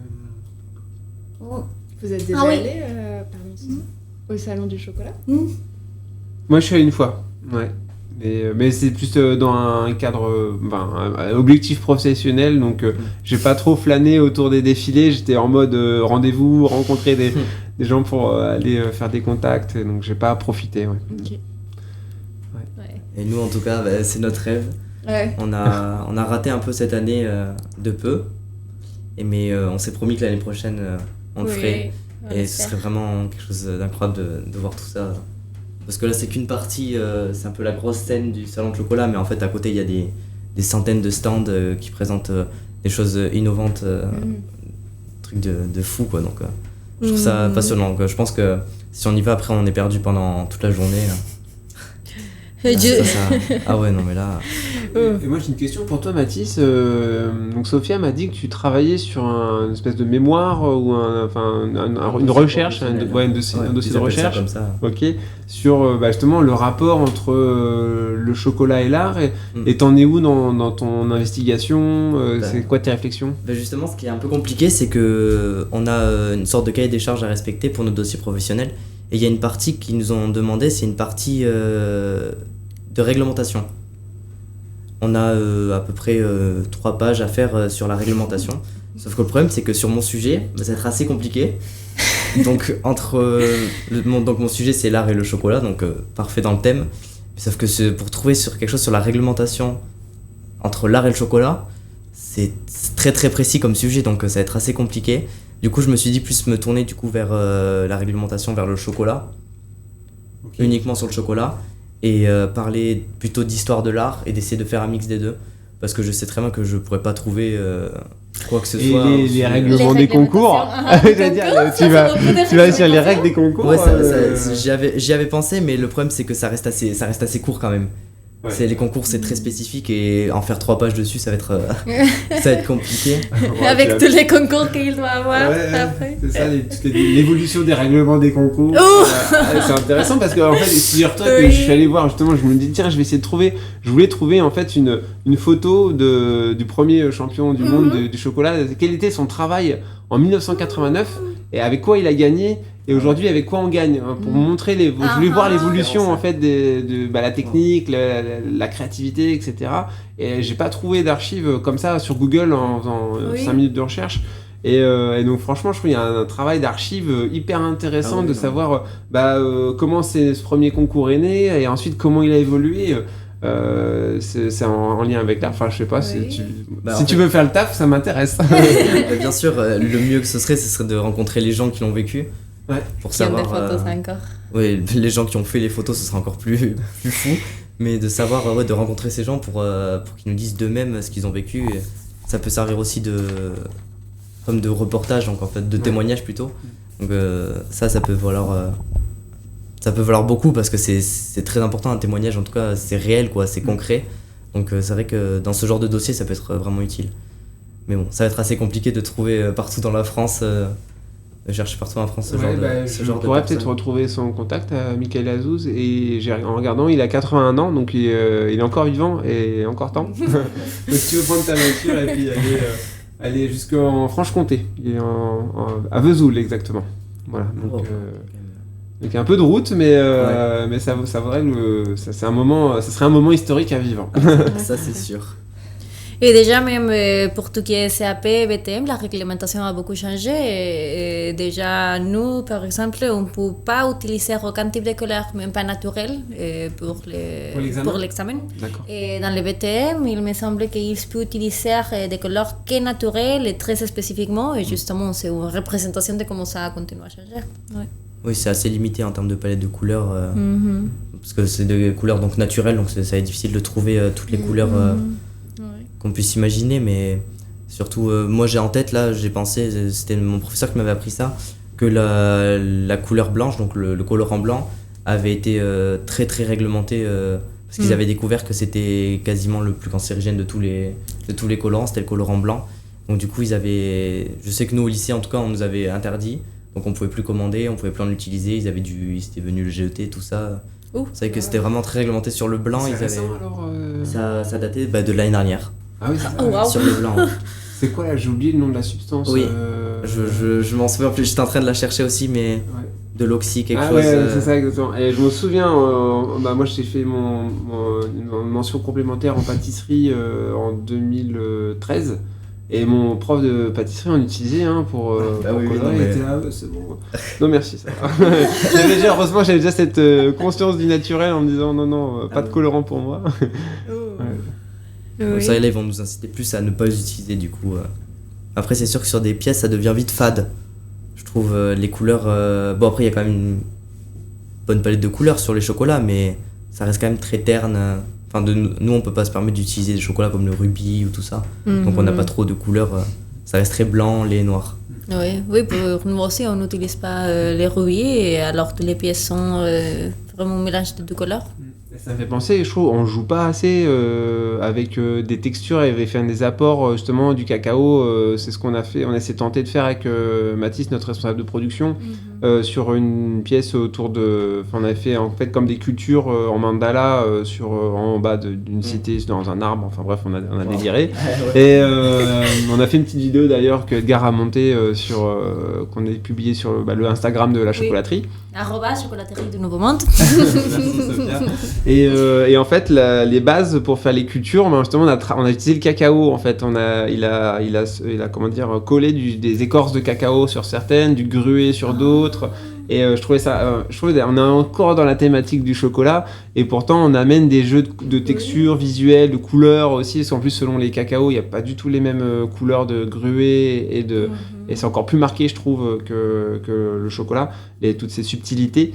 Oh. Vous êtes déjà allé au salon du chocolat? Moi, je suis allé une fois, ouais. Mais c'est plus dans un cadre, un objectif professionnel, donc j'ai pas trop flâné autour des défilés. J'étais en mode rendez-vous, rencontrer des gens pour aller faire des contacts, et donc j'ai pas profité. Ouais. Okay. Ouais. Et nous, en tout cas, c'est notre rêve. Ouais. On a raté un peu cette année de peu, mais on s'est promis que l'année prochaine, on le ferait. Et ce serait vraiment quelque chose d'incroyable de voir tout ça. Parce que là, c'est qu'une partie, c'est un peu la grosse scène du salon de chocolat, mais en fait, à côté, il y a des centaines de stands qui présentent des choses innovantes, trucs de fou, quoi. Donc, je trouve ça passionnant. Donc, je pense que si on y va, après, on est perdu pendant toute la journée. Ah ouais, non, mais là... Et moi, j'ai une question pour toi, Mathis. Donc, Sophia m'a dit que tu travaillais sur une espèce de mémoire ou une recherche, un dossier de recherche. Comme ça. Ok. Sur justement le rapport entre le chocolat et l'art. Et t'en es où dans ton investigation? C'est quoi tes réflexions? Justement, ce qui est un peu compliqué, c'est qu'on a une sorte de cahier des charges à respecter pour notre dossier professionnel. Et il y a une partie qu'ils nous ont demandé, c'est une partie de réglementation. On a à peu près 3 pages à faire sur la réglementation. Sauf que le problème, c'est que sur mon sujet, ça va être assez compliqué. Donc, mon sujet, c'est l'art et le chocolat, donc parfait dans le thème. Sauf que pour trouver quelque chose sur la réglementation entre l'art et le chocolat, c'est très très précis comme sujet, donc ça va être assez compliqué. Du coup, je me suis dit plus me tourner vers la réglementation, vers le chocolat, uniquement sur le chocolat, et parler plutôt d'histoire de l'art et d'essayer de faire un mix des deux, parce que je sais très bien que je pourrais pas trouver quoi que ce soit. Et les règlements des concours, tu vas sur les règles des concours. Ouais, j'y avais pensé, mais le problème c'est que ça reste assez court quand même. Ouais. Les concours, c'est très spécifique, et en faire 3 pages dessus, ça va être compliqué. Avec tous les concours qu'il doit avoir après. C'est ça, l'évolution des règlements des concours. C'est intéressant parce que en fait, figure-toi que je suis allé voir justement, je me dis tiens, je vais essayer de trouver. Je voulais trouver en fait une photo du premier champion du monde du chocolat. Quel était son travail en 1989 et avec quoi il a gagné. Et aujourd'hui, avec quoi on gagne, hein, pour montrer je voulais voir l'évolution en fait de la technique, la créativité, etc. Et j'ai pas trouvé d'archives comme ça sur Google en faisant 5 minutes de recherche. Et donc franchement, je trouve qu'il y a un travail d'archives hyper intéressant de savoir comment ce premier concours est né et ensuite comment il a évolué. C'est en lien avec l'art. Enfin, je sais pas si tu veux faire le taf, ça m'intéresse. Bien sûr, le mieux que ce serait de rencontrer les gens qui l'ont vécu. Ouais. Pour savoir. Des photos, encore. Oui, les gens qui ont fait les photos, ce sera encore plus fou. Mais de savoir, de rencontrer ces gens pour qu'ils nous disent d'eux-mêmes ce qu'ils ont vécu, ça peut servir aussi comme de reportage, donc en fait de témoignage plutôt. Donc ça peut valoir beaucoup parce que c'est très important, un témoignage, en tout cas c'est réel quoi, c'est concret. Donc c'est vrai que dans ce genre de dossier ça peut être vraiment utile. Mais bon, ça va être assez compliqué de trouver partout dans la France, de chercher partout en France ce genre de je pourrais peut-être retrouver son contact à Michael Azouz, et en regardant, il a 81 ans, donc il est encore vivant et encore temps. Donc si tu veux prendre ta voiture et puis aller jusqu'en Franche-Comté, il est à Vesoul exactement. Voilà, donc un peu de route, mais ça vaudrait ça serait un moment historique à vivre. Ça c'est sûr. Et déjà, même pour tout qui est CAP, BTM, la réglementation a beaucoup changé. Et déjà, nous, par exemple, on ne peut pas utiliser aucun type de couleur, même pas naturel, pour l'examen. D'accord. Et dans le BTM, il me semble qu'il peut utiliser des couleurs que naturelles et très spécifiquement. Et justement, c'est une représentation de comment ça continue à changer. Ouais. Oui, c'est assez limité en termes de palette de couleurs. Parce que c'est des couleurs donc naturelles, donc ça va être difficile de trouver toutes les couleurs qu'on puisse imaginer, mais surtout moi j'ai en tête là, j'ai pensé, c'était mon professeur qui m'avait appris ça, que la couleur blanche, donc le colorant blanc avait été très très réglementé parce qu'ils avaient découvert que c'était quasiment le plus cancérigène de tous les colorants, c'était le colorant blanc. Donc du coup je sais que nous au lycée en tout cas on nous avait interdit, donc on pouvait plus commander, on pouvait plus en utiliser, ils étaient venus le jeter, tout ça. C'est vrai que c'était vraiment très réglementé sur le blanc. C'est récent, alors ça datait de l'année dernière. Ah oui, c'est ça. Sur le blanc. C'est quoi là? J'ai oublié le nom de la substance. Oui, je m'en souviens plus, j'étais en train de la chercher aussi, mais de l'oxy, quelque chose. Ah ouais, c'est ça exactement. Et je me souviens, moi j'ai fait une mention complémentaire en pâtisserie en 2013. Et mon prof de pâtisserie en utilisait pour colorer, il était là, c'est bon. Non merci, ça va. Heureusement j'avais déjà cette conscience du naturel en me disant non, pas de colorant pour moi. Donc ça, là, ils vont nous inciter plus à ne pas les utiliser du coup. Après, c'est sûr que sur des pièces, ça devient vite fade. Je trouve les couleurs. Bon, après, il y a quand même une bonne palette de couleurs sur les chocolats, mais ça reste quand même très terne. Enfin, nous, on peut pas se permettre d'utiliser des chocolats comme le rubis ou tout ça. Donc, on n'a pas trop de couleurs. Ça reste très blanc, lait, noir. Oui, pour nous aussi, on n'utilise pas les rubis, alors que les pièces sont vraiment un mélange de deux couleurs. Ça me fait penser, je trouve, on joue pas assez avec des textures et faire des apports justement du cacao. C'est ce qu'on a fait, on a tenté de faire avec Mathis, notre responsable de production, sur une pièce autour de. On avait fait en fait comme des cultures en mandala en bas d'une cité dans un arbre. Enfin bref, on a déliré. Et on a fait une petite vidéo d'ailleurs que Edgar a montée qu'on a publiée sur le Instagram de la chocolaterie. @chocolaterie du Nouveau Monde. Merci Sophia. Et en fait, les bases pour faire les cultures, justement, on a utilisé le cacao. En fait, il a comment dire, collé des écorces de cacao sur certaines, du gruau sur d'autres. Et je trouvais on est encore dans la thématique du chocolat, et pourtant on amène des jeux de textures, visuels, de couleurs aussi, parce qu'en plus selon les cacaos, il n'y a pas du tout les mêmes couleurs de gruau et c'est encore plus marqué, je trouve, que le chocolat, toutes ces subtilités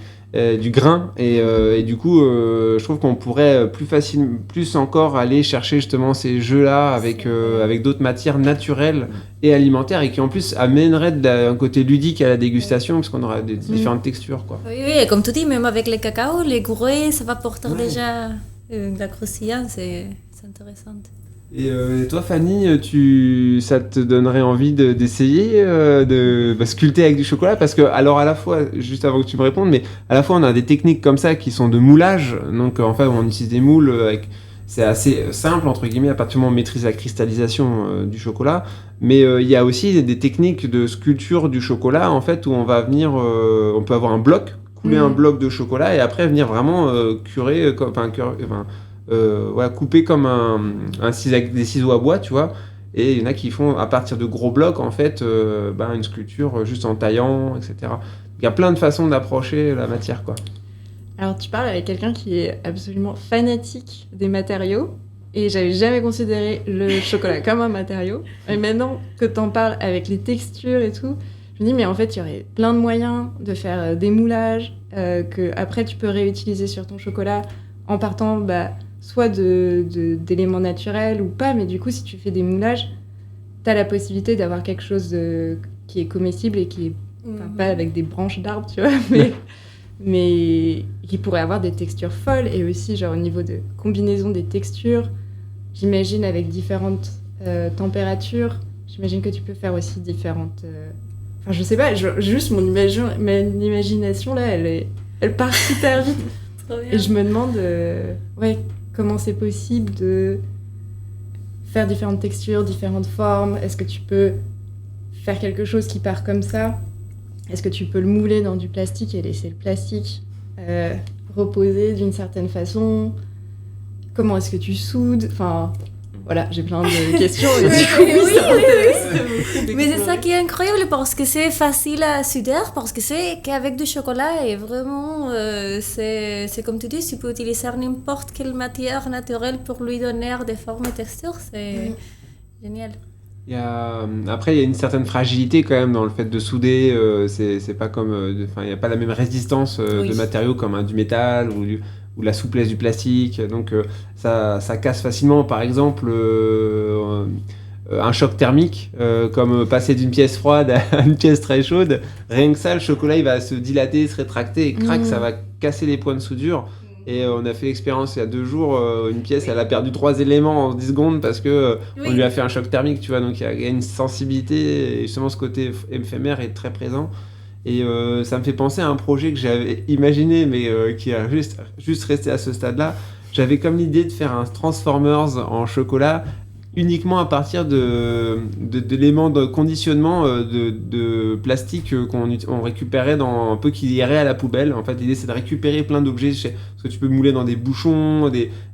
du grain, et du coup je trouve qu'on pourrait plus encore aller chercher justement ces jeux-là avec d'autres matières naturelles et alimentaires, et qui en plus amèneraient d'un côté ludique à la dégustation, parce qu'on aura des différentes textures, quoi. Oui, et comme tu dis, même avec les cacao, les gruaux, ça va porter déjà de la croustillance, c'est intéressant. Et toi, Fanny, ça te donnerait envie d'essayer de sculpter avec du chocolat? Parce que, alors à la fois, juste avant que tu me répondes, mais à la fois on a des techniques comme ça qui sont de moulage, donc en fait on utilise des moules c'est assez simple entre guillemets à partir du moment où on maîtrise la cristallisation du chocolat, mais il y a aussi des techniques de sculpture du chocolat en fait où on va venir, on peut avoir un bloc, couler un bloc de chocolat et après venir vraiment curer, couper comme des ciseaux à bois, tu vois. Et il y en a qui font à partir de gros blocs en fait une sculpture juste en taillant, etc. Il y a plein de façons d'approcher la matière, quoi. Alors tu parles avec quelqu'un qui est absolument fanatique des matériaux, et j'avais jamais considéré le chocolat comme un matériau. Et maintenant que t'en parles avec les textures et tout, je me dis mais en fait il y aurait plein de moyens de faire des moulages que après tu peux réutiliser sur ton chocolat en partant soit d'éléments naturels ou pas, mais du coup si tu fais des moulages, tu as la possibilité d'avoir quelque chose qui est comestible et qui est pas avec des branches d'arbres, tu vois, mais qui pourrait avoir des textures folles. Et aussi, genre, au niveau de combinaison des textures, j'imagine avec différentes températures, j'imagine que tu peux faire aussi différentes... Enfin, je sais pas, juste mon imagination, là, elle part super vite. Et je me demande comment c'est possible de faire différentes textures, différentes formes. Est-ce que tu peux faire quelque chose qui part comme ça ? Est-ce que tu peux le mouler dans du plastique et laisser le plastique reposer d'une certaine façon ? Comment est-ce que tu soudes ? Enfin, voilà, j'ai plein de questions. Et du coup, oui. Mais c'est ça qui est incroyable parce que c'est facile à souder, parce que c'est qu'avec du chocolat et vraiment, c'est comme tu dis, tu peux utiliser n'importe quelle matière naturelle pour lui donner des formes et textures, c'est génial. Après, il y a une certaine fragilité quand même dans le fait de souder. C'est pas comme, il n'y a pas la même résistance de matériaux comme du métal ou la souplesse du plastique. Donc ça casse facilement. Par exemple, un choc thermique, comme passer d'une pièce froide à une pièce très chaude. Rien que ça, le chocolat il va se dilater, se rétracter et crac, ça va casser les points de soudure. Et on a fait l'expérience il y a 2 jours, une pièce, elle a perdu 3 éléments en 10 secondes parce que on lui a fait un choc thermique, tu vois. Donc il y a une sensibilité, et justement ce côté éphémère est très présent. Et ça me fait penser à un projet que j'avais imaginé, mais qui a juste resté à ce stade-là. J'avais comme l'idée de faire un Transformers en chocolat, uniquement à partir d'éléments de conditionnement de plastique qu'on récupérait un peu qui irait à la poubelle. En fait, l'idée c'est de récupérer plein d'objets, parce que tu peux mouler dans des bouchons,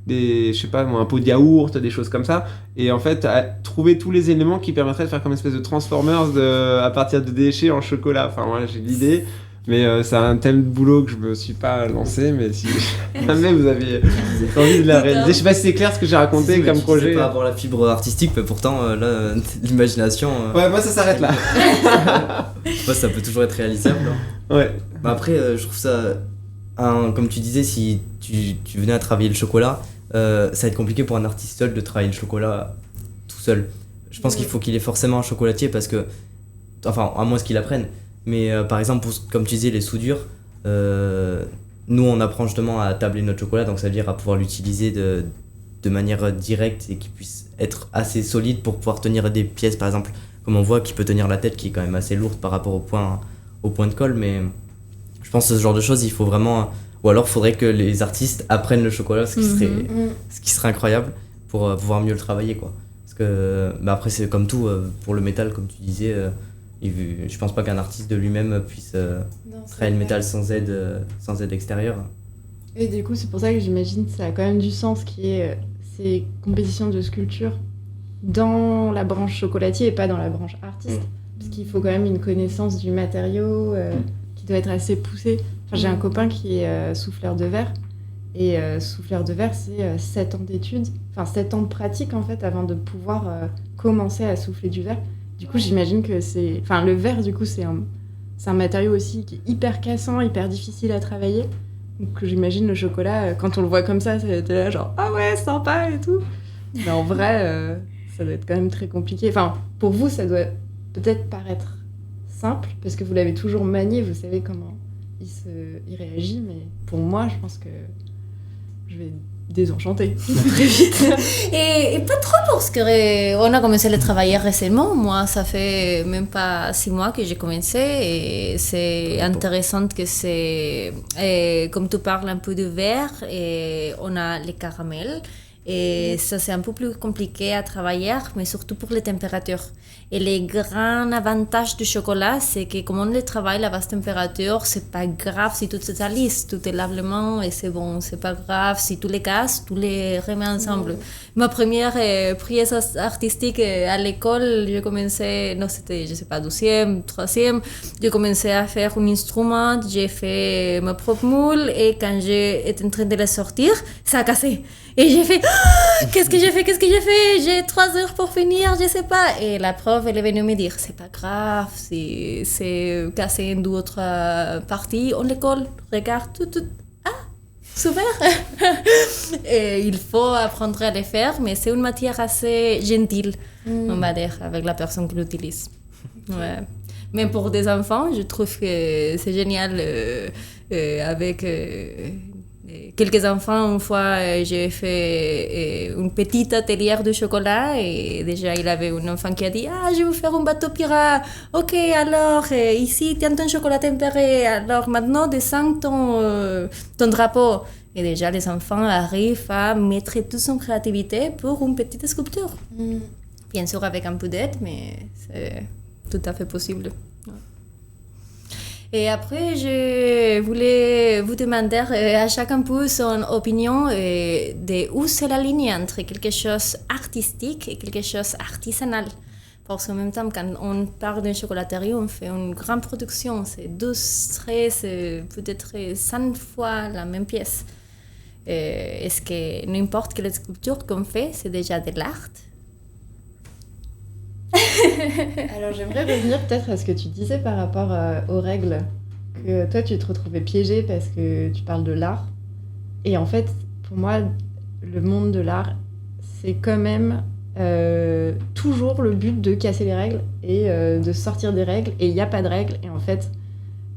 je sais pas, un pot de yaourt, des choses comme ça. Et en fait, trouver tous les éléments qui permettraient de faire comme une espèce de Transformers à partir de déchets en chocolat. Enfin, moi j'ai l'idée. Mais c'est un tel boulot que je me suis pas lancé, mais si jamais vous avez envie de la réaliser. Je sais pas si c'est clair ce que j'ai raconté comme projet. Je sais pas avoir la fibre artistique, mais pourtant là, l'imagination... Ouais, moi ça s'arrête là. Je sais pas, ça peut toujours être réalisable. Hein. Ouais. Bah après, je trouve ça... comme tu disais, si tu venais à travailler le chocolat, ça va être compliqué pour un artiste seul de travailler le chocolat tout seul. Je pense qu'il faut qu'il ait forcément un chocolatier parce que... Enfin, à moins qu'il apprenne. Mais par exemple, comme tu disais, les soudures, nous on apprend justement à tabler notre chocolat, donc ça veut dire à pouvoir l'utiliser de manière directe et qu'il puisse être assez solide pour pouvoir tenir des pièces, par exemple, comme on voit, qui peut tenir la tête, qui est quand même assez lourde par rapport au point de colle. Mais je pense que ce genre de choses, il faut vraiment... Ou alors il faudrait que les artistes apprennent le chocolat, ce qui serait incroyable pour pouvoir mieux le travailler, quoi. Parce que après, c'est comme tout, pour le métal, comme tu disais... je pense pas qu'un artiste de lui-même puisse travailler le métal sans aide extérieure. Et du coup, c'est pour ça que j'imagine que ça a quand même du sens qu'il y ait ces compétitions de sculpture dans la branche chocolatier et pas dans la branche artiste. Parce qu'il faut quand même une connaissance du matériau qui doit être assez poussée. Enfin, j'ai un copain qui est souffleur de verre. Et souffleur de verre, c'est 7 ans d'études, enfin 7 ans de pratique en fait, avant de pouvoir commencer à souffler du verre. Du coup, j'imagine que c'est... Enfin, le verre, du coup, c'est un matériau aussi qui est hyper cassant, hyper difficile à travailler. Donc, j'imagine le chocolat, quand on le voit comme ça t'es là genre « Ah ouais, sympa !» et tout. Mais en vrai, ça doit être quand même très compliqué. Enfin, pour vous, ça doit peut-être paraître simple, parce que vous l'avez toujours manié, vous savez comment il réagit. Mais pour moi, je pense que je vais... désenchantée très vite. Et pas trop parce qu'on a commencé à le travailler récemment. Moi, ça fait même pas 6 mois que j'ai commencé et c'est intéressant que c'est... comme tu parles un peu de verre, et on a les caramels et ça c'est un peu plus compliqué à travailler, mais surtout pour les températures. Et le grand avantage du chocolat, c'est que comme on le travaille à la basse température, c'est pas grave si tout se salisse, tout est lavement et c'est bon, c'est pas grave si tu les casses, tu les remets ensemble. Ma première prise artistique à l'école, j'ai commencé, non c'était, je sais pas, 12e, 3e, j'ai commencé à faire un instrument, j'ai fait ma propre moule et quand j'étais en train de le sortir, ça a cassé. Et j'ai fait, qu'est-ce que j'ai fait, j'ai 3 heures pour finir, je sais pas. Et la prof, elle est venue me dire, c'est pas grave, c'est cassé une ou autre partie, on le colle, regarde, tout. Ah, super. Et il faut apprendre à le faire, mais c'est une matière assez gentille, on va dire, avec la personne qui l'utilise. Ouais. Mais pour des enfants, je trouve que c'est génial avec quelques enfants. Une fois, j'ai fait une petite atelier de chocolat et déjà, il y avait un enfant qui a dit « Ah, je veux faire un bateau pirate. Ok, alors, ici, tiens ton chocolat tempéré. Alors, maintenant, descends ton drapeau. » Et déjà, les enfants arrivent à mettre toute son créativité pour une petite sculpture. Bien sûr, avec un peu d'aide, mais c'est tout à fait possible. Ouais. Et après, je voulais vous demander à chacun peu son opinion de où c'est la ligne entre quelque chose artistique et quelque chose artisanal. Parce qu'en même temps, quand on parle d'une chocolaterie, on fait une grande production. C'est 12, 13, peut-être 100 fois la même pièce. Est-ce que n'importe quelle sculpture qu'on fait, c'est déjà de l'art? Alors j'aimerais revenir peut-être à ce que tu disais par rapport aux règles, que toi tu te retrouvais piégée parce que tu parles de l'art. Et en fait, pour moi, le monde de l'art, c'est quand même toujours le but de casser les règles et de sortir des règles. Et il n'y a pas de règles. Et en fait,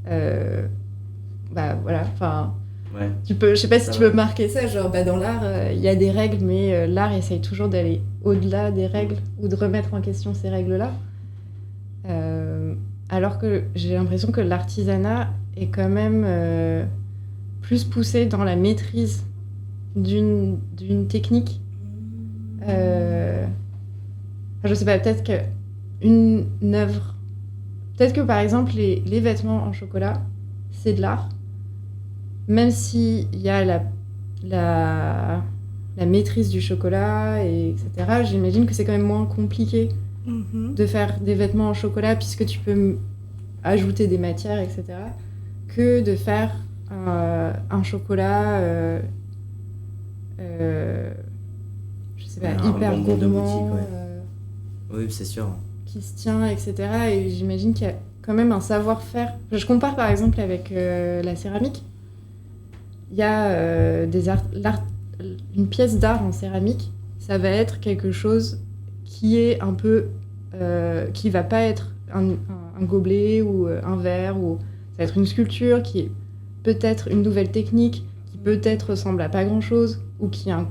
bah voilà, enfin... Ouais. Je sais pas si tu peux marquer ça, genre dans l'art, il y a des règles, mais l'art essaye toujours d'aller au-delà des règles ou de remettre en question ces règles-là. Alors que j'ai l'impression que l'artisanat est quand même plus poussé dans la maîtrise d'une technique. Je sais pas, peut-être qu'une œuvre... Peut-être que par exemple les vêtements en chocolat, c'est de l'art. Même s'il y a la maîtrise du chocolat, etc., j'imagine que c'est quand même moins compliqué de faire des vêtements en chocolat puisque tu peux ajouter des matières, etc., que de faire un chocolat je sais pas, hyper gourmand, oui, c'est sûr. qui se tient, etc. Et j'imagine qu'il y a quand même un savoir-faire. Je compare par exemple avec la céramique. Il y a une pièce d'art en céramique, ça va être quelque chose qui est un peu... qui va pas être un gobelet ou un verre, ou ça va être une sculpture qui est peut-être une nouvelle technique, qui peut-être ressemble à pas grand-chose, ou qui a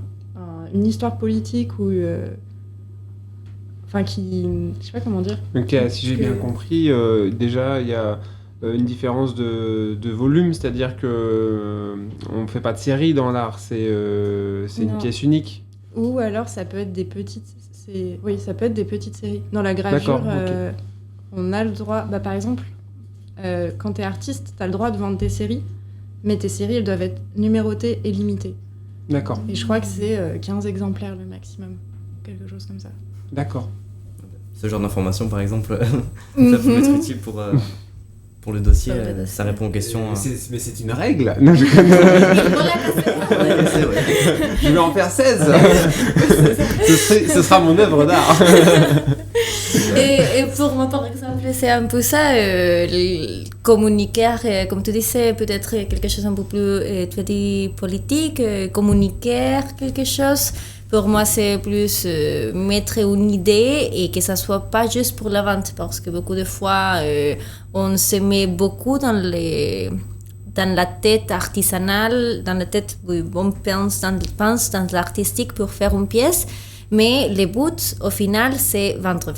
une histoire politique, ou... Enfin, qui... Je sais pas comment dire. Donc, si j'ai bien compris, déjà, il y a... une différence de volume, c'est-à-dire que on fait pas de série dans l'art, c'est une pièce unique. Ou alors ça peut être des petites, oui, ça peut être des petites séries. Dans la gravure, okay. On a le droit, par exemple, quand t'es artiste, t'as le droit de vendre tes séries, mais tes séries elles doivent être numérotées et limitées. D'accord. Et je crois que c'est 15 exemplaires le maximum, quelque chose comme ça. D'accord. Ce genre d'information, par exemple, ça peut être utile pour le dossier, ça répond aux questions. Mais c'est une règle. Non, je Je vais en faire 16. Ce sera mon œuvre d'art. Et pour moi, par exemple, c'est un peu ça, communiquer, comme tu disais, peut-être quelque chose un peu plus, tu as dit, politique, communiquer quelque chose. Pour moi, c'est plus mettre une idée et que ça soit pas juste pour la vente, parce que beaucoup de fois, on se met beaucoup dans la tête artisanale, dans la tête, on pense dans l'artistique pour faire une pièce, mais le but, au final, c'est vendre.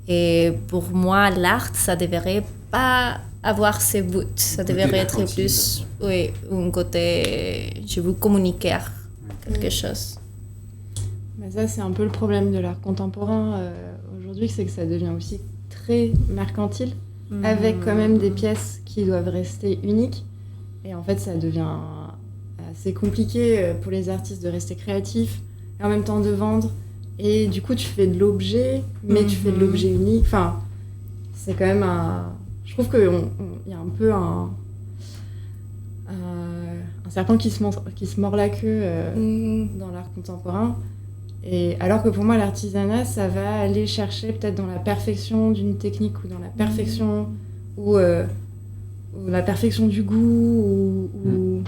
Et pour moi, l'art, ça devrait pas avoir ce but. Ça devrait être plus, un côté, je veux communiquer quelque chose. Ça, c'est un peu le problème de l'art contemporain aujourd'hui, c'est que ça devient aussi très mercantile, avec quand même des pièces qui doivent rester uniques. Et en fait, ça devient assez compliqué pour les artistes de rester créatifs et en même temps de vendre. Et du coup, tu fais de l'objet, mais tu fais de l'objet unique. Enfin, c'est quand même Je trouve qu'il y a un peu un serpent qui se mord la queue dans l'art contemporain. Et alors que pour moi, l'artisanat, ça va aller chercher peut-être dans la perfection d'une technique ou dans la perfection ou la perfection du goût ou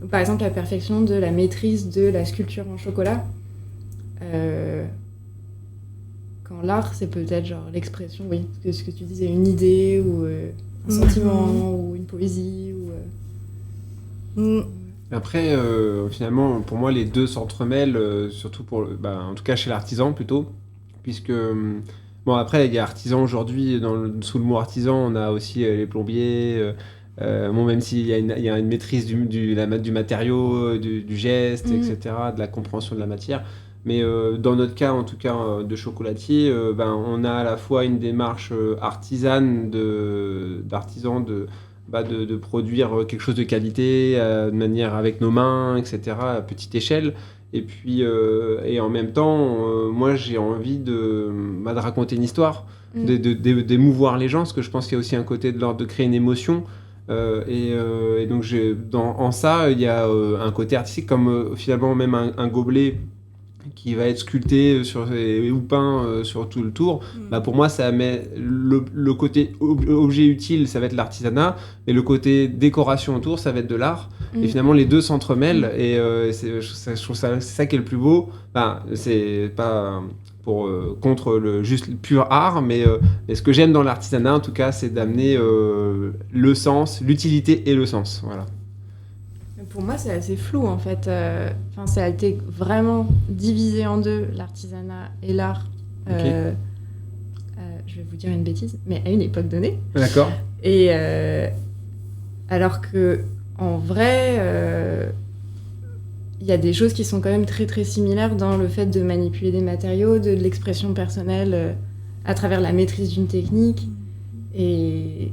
Par exemple, la perfection de la maîtrise de la sculpture en chocolat. Quand l'art, c'est peut-être genre l'expression, oui, ce que tu disais, une idée ou un sentiment ou une poésie. Après, finalement, pour moi, les deux s'entremêlent, surtout en tout cas chez l'artisan plutôt, puisque bon, après, il y a artisan aujourd'hui, sous le mot artisan, on a aussi les plombiers. Bon, même s'il y a une maîtrise du matériau, du geste, etc., de la compréhension de la matière. Mais dans notre cas, en tout cas, de chocolatier, on a à la fois une démarche artisane d'artisan de produire quelque chose de qualité, de manière avec nos mains, etc., à petite échelle. Et puis, et en même temps, moi, j'ai envie de raconter une histoire, d'émouvoir les gens, parce que je pense qu'il y a aussi un côté de l'ordre de créer une émotion. Et donc, en ça, il y a un côté artistique, comme finalement même un gobelet qui va être sculpté ou peint sur tout le tour. Pour moi, ça met le côté objet utile, ça va être l'artisanat, et le côté décoration autour, ça va être de l'art. Et finalement, les deux s'entremêlent, et je trouve ça, c'est ça qui est le plus beau. C'est pas contre juste le pur art, mais ce que j'aime dans l'artisanat, en tout cas, c'est d'amener le sens, l'utilité et le sens. Voilà. Pour moi, c'est assez flou en fait. Ça a été vraiment divisé en deux, l'artisanat et l'art. Okay. Je vais vous dire une bêtise, mais à une époque donnée. D'accord. Et alors que en vrai, il y a des choses qui sont quand même très très similaires dans le fait de manipuler des matériaux, de l'expression personnelle à travers la maîtrise d'une technique. Et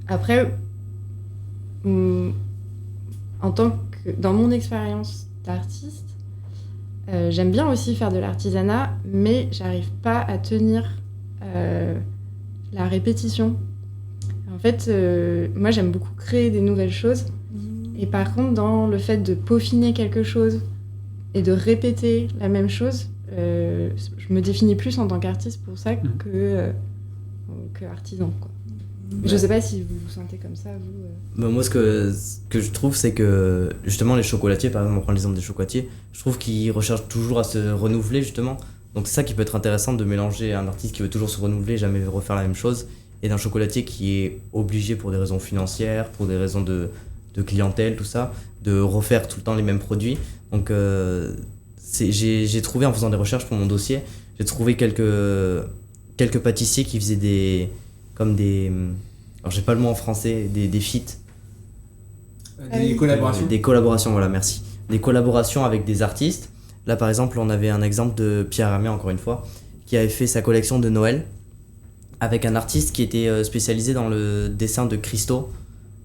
après. Dans mon expérience d'artiste, j'aime bien aussi faire de l'artisanat, mais j'arrive pas à tenir la répétition. En fait, moi j'aime beaucoup créer des nouvelles choses, et par contre dans le fait de peaufiner quelque chose et de répéter la même chose, je me définis plus en tant qu'artiste pour ça que artisan, quoi. Je sais pas si vous vous sentez comme ça, vous. Moi, ce que je trouve, c'est que justement les chocolatiers, par exemple, on prend l'exemple des chocolatiers, je trouve qu'ils recherchent toujours à se renouveler, justement. Donc c'est ça qui peut être intéressant, de mélanger un artiste qui veut toujours se renouveler, jamais refaire la même chose, et d'un chocolatier qui est obligé pour des raisons financières, pour des raisons de clientèle, tout ça, de refaire tout le temps les mêmes produits. Donc j'ai trouvé, en faisant des recherches pour mon dossier, j'ai trouvé quelques pâtissiers qui faisaient alors j'ai pas le mot en français, des feats. Des collaborations. Des collaborations, voilà, merci. Des collaborations avec des artistes. Là, par exemple, on avait un exemple de Pierre Hermé, encore une fois, qui avait fait sa collection de Noël avec un artiste qui était spécialisé dans le dessin de cristaux.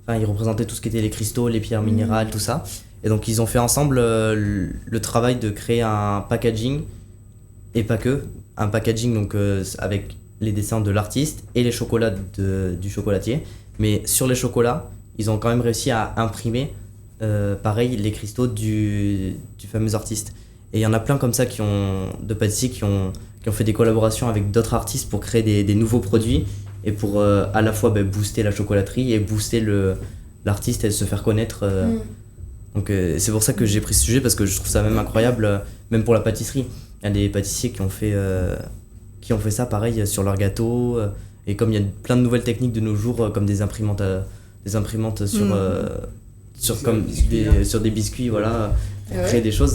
Enfin, il représentait tout ce qui était les cristaux, les pierres minérales, tout ça. Et donc, ils ont fait ensemble le travail de créer un packaging, et pas que, un packaging donc, avec les dessins de l'artiste et les chocolats du chocolatier. Mais sur les chocolats, ils ont quand même réussi à imprimer, pareil, les cristaux du fameux artiste. Et il y en a plein comme ça de pâtissiers qui ont fait des collaborations avec d'autres artistes pour créer des nouveaux produits et pour à la fois booster la chocolaterie et booster l'artiste et se faire connaître. Donc c'est pour ça que j'ai pris ce sujet, parce que je trouve ça même incroyable, même pour la pâtisserie. Il y a des pâtissiers qui ont fait ça pareil sur leurs gâteaux, et comme il y a plein de nouvelles techniques de nos jours, comme des imprimantes sur des biscuits, voilà, pour créer des choses,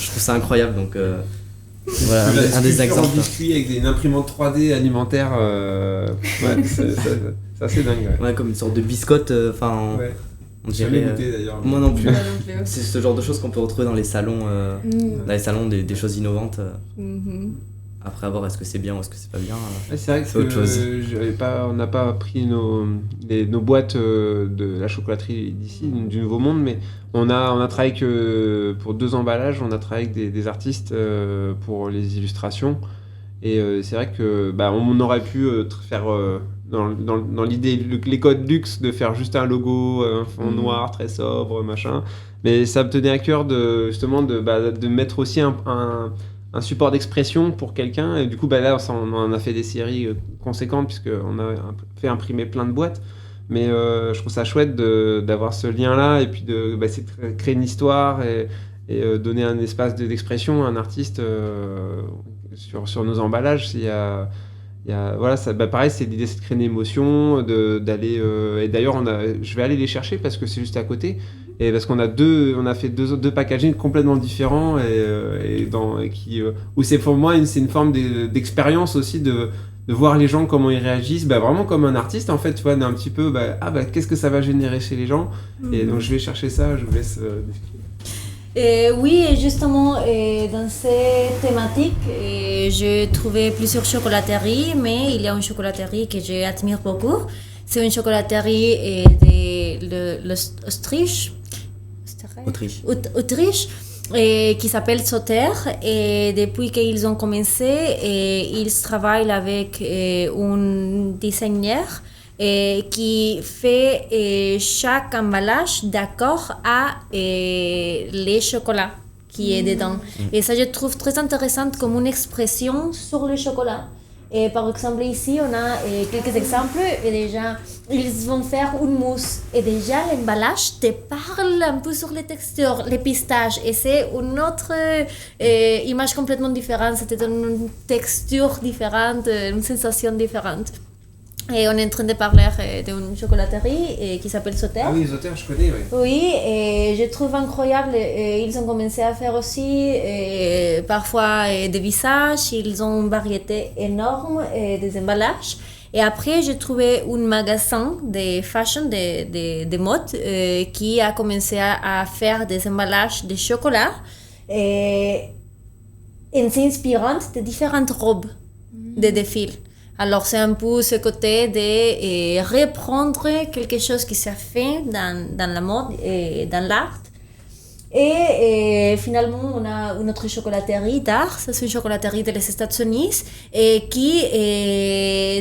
je trouve ça incroyable. Donc voilà, un des exemples. Un biscuit avec une imprimante 3D alimentaire, c'est assez dingue. Ouais, comme une sorte de biscotte, ouais. On dirait, jamais goûté d'ailleurs. Moi non plus. C'est ce genre de choses qu'on peut retrouver dans les salons, des choses innovantes. Après, à voir est-ce que c'est bien ou est-ce que c'est pas bien. C'est vrai que c'est autre chose. On n'a pas pris nos boîtes de la chocolaterie d'ici, du Nouveau Monde, mais on a travaillé pour 2 emballages, on a travaillé avec des artistes pour les illustrations. Et c'est vrai que on aurait pu faire dans l'idée, les codes luxe, de faire juste un logo, un fond noir très sobre, machin. Mais ça me tenait à cœur de mettre aussi un support d'expression pour quelqu'un. Et du coup, là, on en a fait des séries conséquentes, puisqu'on a fait imprimer plein de boîtes. Mais je trouve ça chouette d'avoir ce lien-là et puis c'est de créer une histoire et donner un espace d'expression à un artiste sur nos emballages. Voilà, pareil, c'est l'idée, c'est de créer une émotion, d'aller... et d'ailleurs, je vais aller les chercher parce que c'est juste à côté. Et parce qu'on a fait deux packaging complètement différents où c'est pour moi c'est une forme d'expérience aussi de voir les gens comment ils réagissent, vraiment comme un artiste en fait, tu vois, d'un petit peu qu'est-ce que ça va générer chez les gens. Et donc je vais chercher ça, je vous laisse décrire. Oui, et justement, dans ces thématiques, j'ai trouvé plusieurs chocolateries, mais il y a une chocolaterie que j'admire beaucoup. C'est une chocolaterie de l'Autriche. Autriche, qui s'appelle Sauter. Et depuis qu'ils ont commencé, ils travaillent avec un designer qui fait chaque emballage d'accord à les chocolats qui est dedans. Et ça, je trouve très intéressant comme une expression sur le chocolat. Et par exemple, ici, on a quelques exemples. Et déjà, ils vont faire une mousse. Et déjà, l'emballage te parle un peu sur les textures, les pistaches. Et c'est une autre image complètement différente. C'était une texture différente, une sensation différente. Et on est en train de parler d'une chocolaterie qui s'appelle Sauter. Ah oui, Sauter, je connais, oui. Oui, et je trouve incroyable. Ils ont commencé à faire aussi parfois des visages. Ils ont une variété énorme des emballages. Et après, j'ai trouvé un magasin de fashion, de mode, qui a commencé à faire des emballages de chocolat en s'inspirant de différentes robes de défilé. Alors, c'est un peu ce côté de reprendre quelque chose qui s'est fait dans la mode et dans l'art. Et finalement, on a une autre chocolaterie d'art, c'est une chocolaterie des États-Unis qui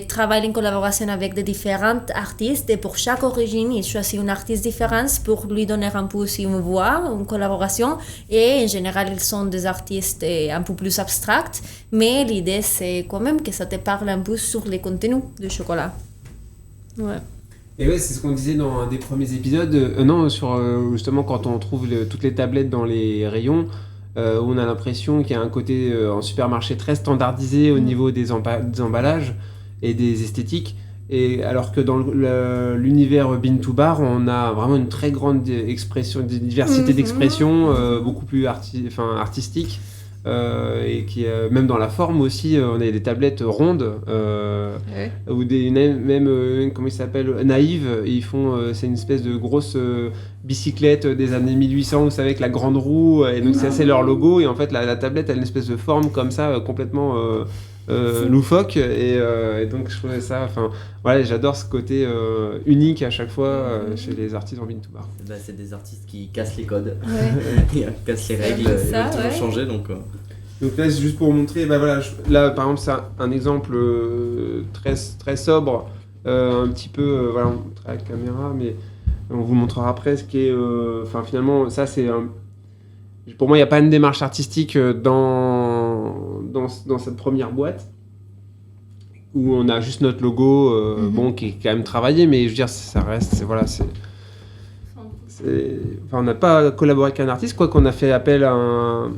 travaille en collaboration avec des différents artistes. Et pour chaque origine, ils choisissent un artiste différent pour lui donner un peu aussi une voix, une collaboration. Et en général, ils sont des artistes un peu plus abstracts. Mais l'idée, c'est quand même que ça te parle un peu sur les contenus du chocolat. Ouais. Et ouais, c'est ce qu'on disait dans un des premiers épisodes, justement quand on trouve toutes les tablettes dans les rayons, où on a l'impression qu'il y a un côté en supermarché très standardisé au niveau des emballages et des esthétiques, et alors que dans l'univers Bean to Bar, on a vraiment une très grande diversité d'expressions, beaucoup plus artistique. Et qui même dans la forme aussi, on a des tablettes rondes ou même comment ils s'appellent, Naïve, ils font c'est une espèce de grosse bicyclette des années 1800, vous savez, avec la grande roue, et donc c'est leur logo, et en fait la tablette a une espèce de forme comme ça complètement loufoque, et donc je trouvais ça, voilà, j'adore ce côté unique à chaque fois chez les artistes en Bean to Bar. C'est des artistes qui cassent les codes, qui cassent les règles, ils veulent toujours changer, donc là, c'est juste pour vous montrer, là par exemple c'est un exemple très, très sobre, un petit peu, voilà, on montrera la caméra, mais on vous montrera après ce qui est, finalement ça c'est pour moi il n'y a pas une démarche artistique dans cette première boîte où on a juste notre logo qui est quand même travaillé, mais je veux dire ça reste, on n'a pas collaboré avec un artiste, quoi qu'on a fait appel à un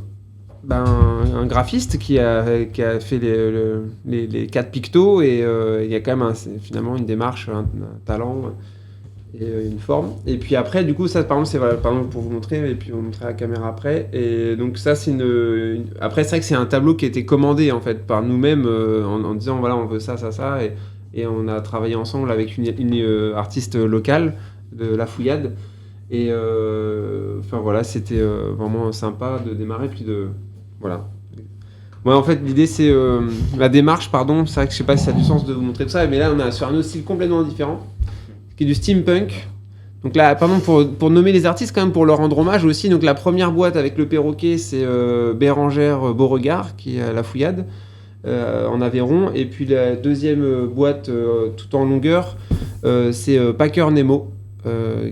graphiste qui a fait les 4 pictos, et il y a quand même finalement une démarche, un talent et une forme. Et puis après, du coup, ça par exemple, pour vous montrer, et puis on montrer la caméra après. Et donc ça, c'est après, c'est vrai que c'est un tableau qui a été commandé en fait par nous-mêmes en disant voilà, on veut ça, et on a travaillé ensemble avec une artiste locale de La Fouillade. Et voilà, c'était vraiment sympa de démarrer, puis voilà. Ouais, en fait, l'idée, c'est la démarche, pardon, c'est vrai que je sais pas si ça a du sens de vous montrer tout ça, mais là, on est sur un autre style complètement différent, qui est du steampunk. Donc là, pardon, pour nommer les artistes, quand même, pour leur rendre hommage aussi. Donc la première boîte avec le perroquet, c'est Bérangère Beauregard, qui est à La Fouillade, en Aveyron. Et puis la deuxième boîte, tout en longueur, c'est Packer Nemo,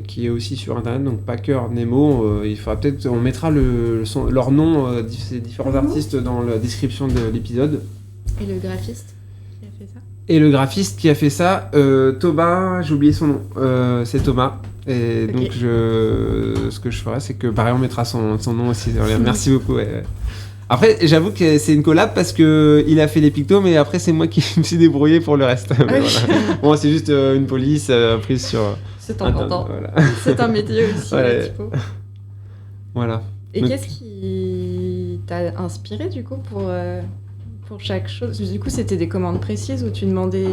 qui est aussi sur internet, donc Packer Nemo. Il faudra peut-être, on mettra leur nom, ces différents artistes, dans la description de l'épisode. Et le graphiste qui a fait ça ? Et le graphiste qui a fait ça, Thomas, j'ai oublié son nom, c'est Thomas. Et Ok. donc, ce que je ferai, c'est que pareil, on mettra son nom aussi. Merci beaucoup. Ouais. Après, j'avoue que c'est une collab parce que il a fait les pictos, mais après, c'est moi qui me suis débrouillé pour le reste. Mais voilà. Bon, c'est juste une police prise sur. C'est important. Voilà. C'est un métier aussi, Ouais. la typo. Voilà. Et Donc- qu'est-ce qui t'a inspiré du coup pour chaque chose? Du coup, c'était des commandes précises où tu demandais.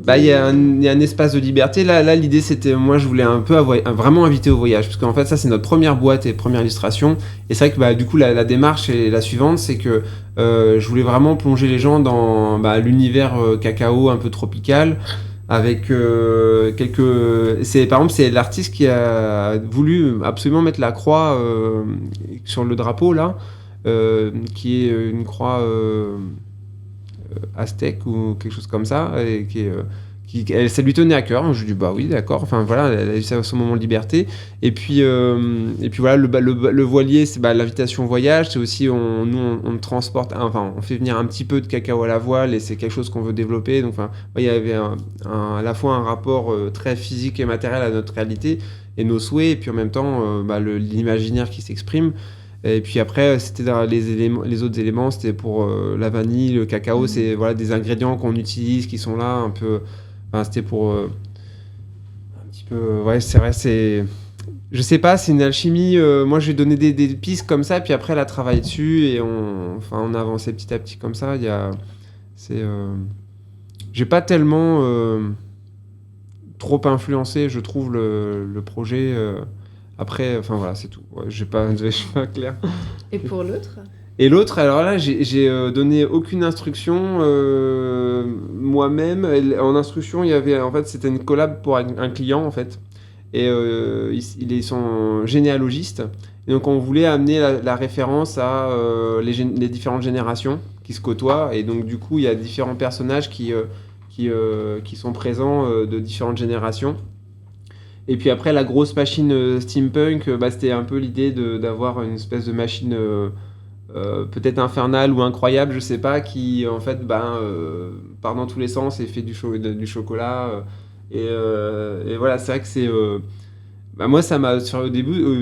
Bah, il y a un espace de liberté. Là, l'idée, c'était, moi, je voulais un peu vraiment inviter au voyage. Parce qu'en fait, ça, c'est notre première boîte et première illustration. Et c'est vrai que, bah, du coup, la démarche est la suivante, c'est que je voulais vraiment plonger les gens dans l'univers cacao un peu tropical. Avec par exemple, c'est l'artiste qui a voulu absolument mettre la croix sur le drapeau, là, qui est une croix aztèque ou quelque chose comme ça, et ça lui tenait à cœur. Je lui dis bah oui, d'accord. Enfin voilà, elle a eu ça à son moment de liberté. Et puis voilà, le voilier, c'est l'invitation au voyage. C'est aussi on transporte, enfin on fait venir un petit peu de cacao à la voile et c'est quelque chose qu'on veut développer. Donc enfin, il y avait à la fois un rapport très physique et matériel à notre réalité et nos souhaits, et puis en même temps l'imaginaire qui s'exprime. Et puis après, c'était les autres éléments, c'était pour la vanille, le cacao, c'est voilà, des ingrédients qu'on utilise, qui sont là un peu. Enfin, c'était pour un petit peu. Ouais, c'est vrai, c'est. Je sais pas, c'est une alchimie. Moi, je vais donner des pistes comme ça, puis après, elle a travaillé dessus et on a avancé petit à petit comme ça. J'ai pas tellement trop influencé, je trouve, le projet. Après, enfin voilà, c'est tout. Ouais, je suis pas clair. Et pour l'autre? Et l'autre, alors là, j'ai donné aucune instruction moi-même. En instruction, il y avait, en fait, c'était une collab pour un client, en fait. Et ils sont généalogistes. Et donc, on voulait amener la référence à les différentes générations qui se côtoient. Et donc, du coup, il y a différents personnages qui sont présents de différentes générations. Et puis après, la grosse machine steampunk, c'était un peu l'idée d'avoir une espèce de machine peut-être infernale ou incroyable, je sais pas, qui en fait part dans tous les sens et fait du chocolat. Et voilà, c'est vrai que c'est... moi, au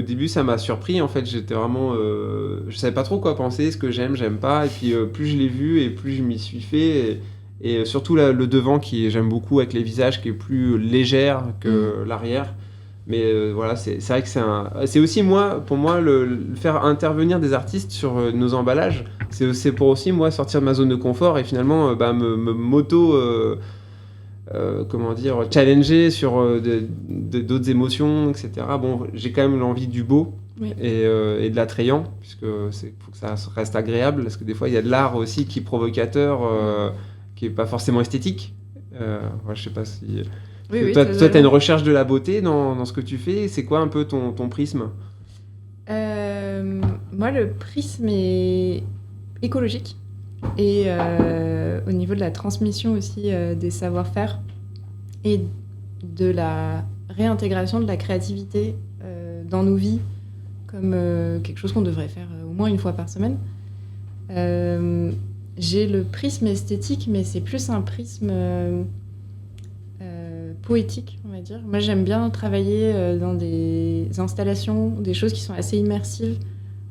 début, ça m'a surpris. En fait, j'étais vraiment... je savais pas trop quoi penser, ce que j'aime pas. Et puis, plus je l'ai vu et plus je m'y suis fait. Et surtout le devant j'aime beaucoup avec les visages qui est plus légère que l'arrière. Mais voilà, c'est vrai que c'est aussi pour moi le faire intervenir des artistes sur nos emballages. C'est pour aussi moi sortir de ma zone de confort et finalement comment dire, challenger sur d'autres émotions, etc. Bon, j'ai quand même l'envie du beau. Oui. Et de l'attrayant, puisque faut que ça reste agréable, parce que des fois il y a de l'art aussi qui est provocateur, qui est pas forcément esthétique. Je sais pas si... Oui, toi, tu as une recherche de la beauté dans ce que tu fais. C'est quoi un peu ton prisme? Moi, le prisme est écologique et au niveau de la transmission aussi des savoir-faire et de la réintégration de la créativité dans nos vies comme quelque chose qu'on devrait faire au moins une fois par semaine. J'ai le prisme esthétique, mais c'est plus un prisme poétique, on va dire. Moi, j'aime bien travailler dans des installations, des choses qui sont assez immersives,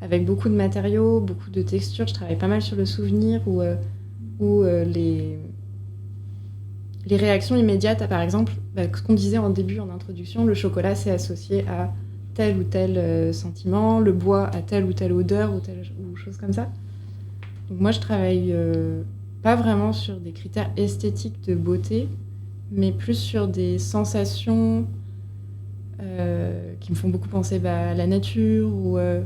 avec beaucoup de matériaux, beaucoup de textures. Je travaille pas mal sur le souvenir ou les réactions immédiates. Par exemple, ce qu'on disait en début, en introduction, le chocolat, c'est associé à tel ou tel sentiment, le bois à telle ou telle odeur ou chose comme ça. Donc moi, je travaille pas vraiment sur des critères esthétiques de beauté, mais plus sur des sensations qui me font beaucoup penser à la nature ou à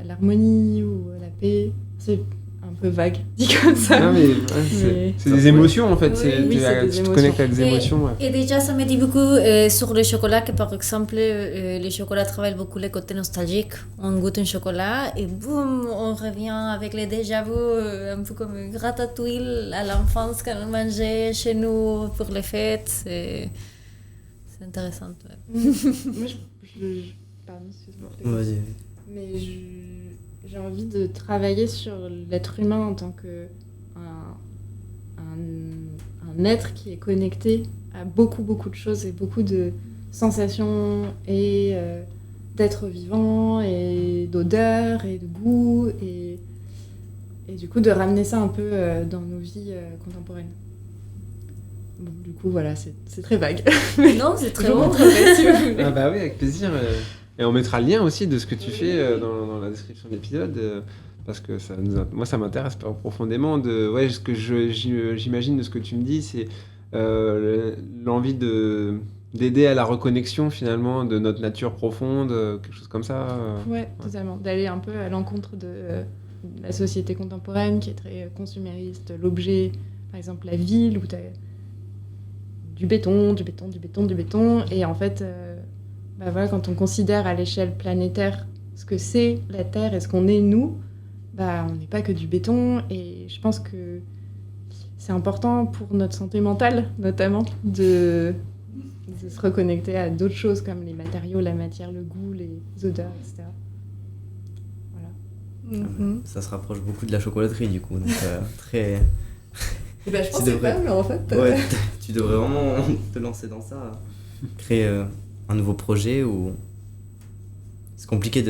l'harmonie ou à la paix. C'est un peu vague, dit comme ça. Non, mais c'est des émotions en fait. Oui, c'est des tu te émotions. connectes avec des émotions. Ouais. Et déjà, ça me dit beaucoup sur le chocolat, que par exemple, le chocolat travaille beaucoup le côté nostalgique. On goûte un chocolat et boum, on revient avec les déjà-vu, un peu comme une ratatouille à l'enfance quand on mangeait chez nous pour les fêtes. C'est intéressant. Ouais. Moi, pardon, excuse-moi. Vas-y. Mais j'ai envie de travailler sur l'être humain en tant que un un être qui est connecté à beaucoup, beaucoup de choses et beaucoup de sensations et d'être vivant et d'odeurs et de goût et du coup de ramener ça un peu dans nos vies contemporaines. Bon, du coup, voilà, c'est très vague. Non, c'est très Je bon. montrerai si vous voulez. Ah bah oui, avec plaisir. Et on mettra le lien aussi de ce que tu fais dans la description de l'épisode. Parce que moi, ça m'intéresse profondément. Ce que j'imagine de ce que tu me dis, c'est l'envie d'aider à la reconnexion finalement de notre nature profonde, quelque chose comme ça. Ouais, totalement. D'aller un peu à l'encontre de la société contemporaine qui est très consumériste, l'objet, par exemple la ville où tu as du béton. Et en fait, voilà, quand on considère à l'échelle planétaire ce que c'est la Terre et ce qu'on est nous, on n'est pas que du béton. Et je pense que c'est important pour notre santé mentale, notamment, de se reconnecter à d'autres choses comme les matériaux, la matière, le goût, les odeurs, etc. Voilà. Ça se rapproche beaucoup de la chocolaterie du coup, donc très... Je pense que c'est pas, mais en fait... Ouais, tu devrais vraiment te lancer dans ça, créer un nouveau projet ou... C'est compliqué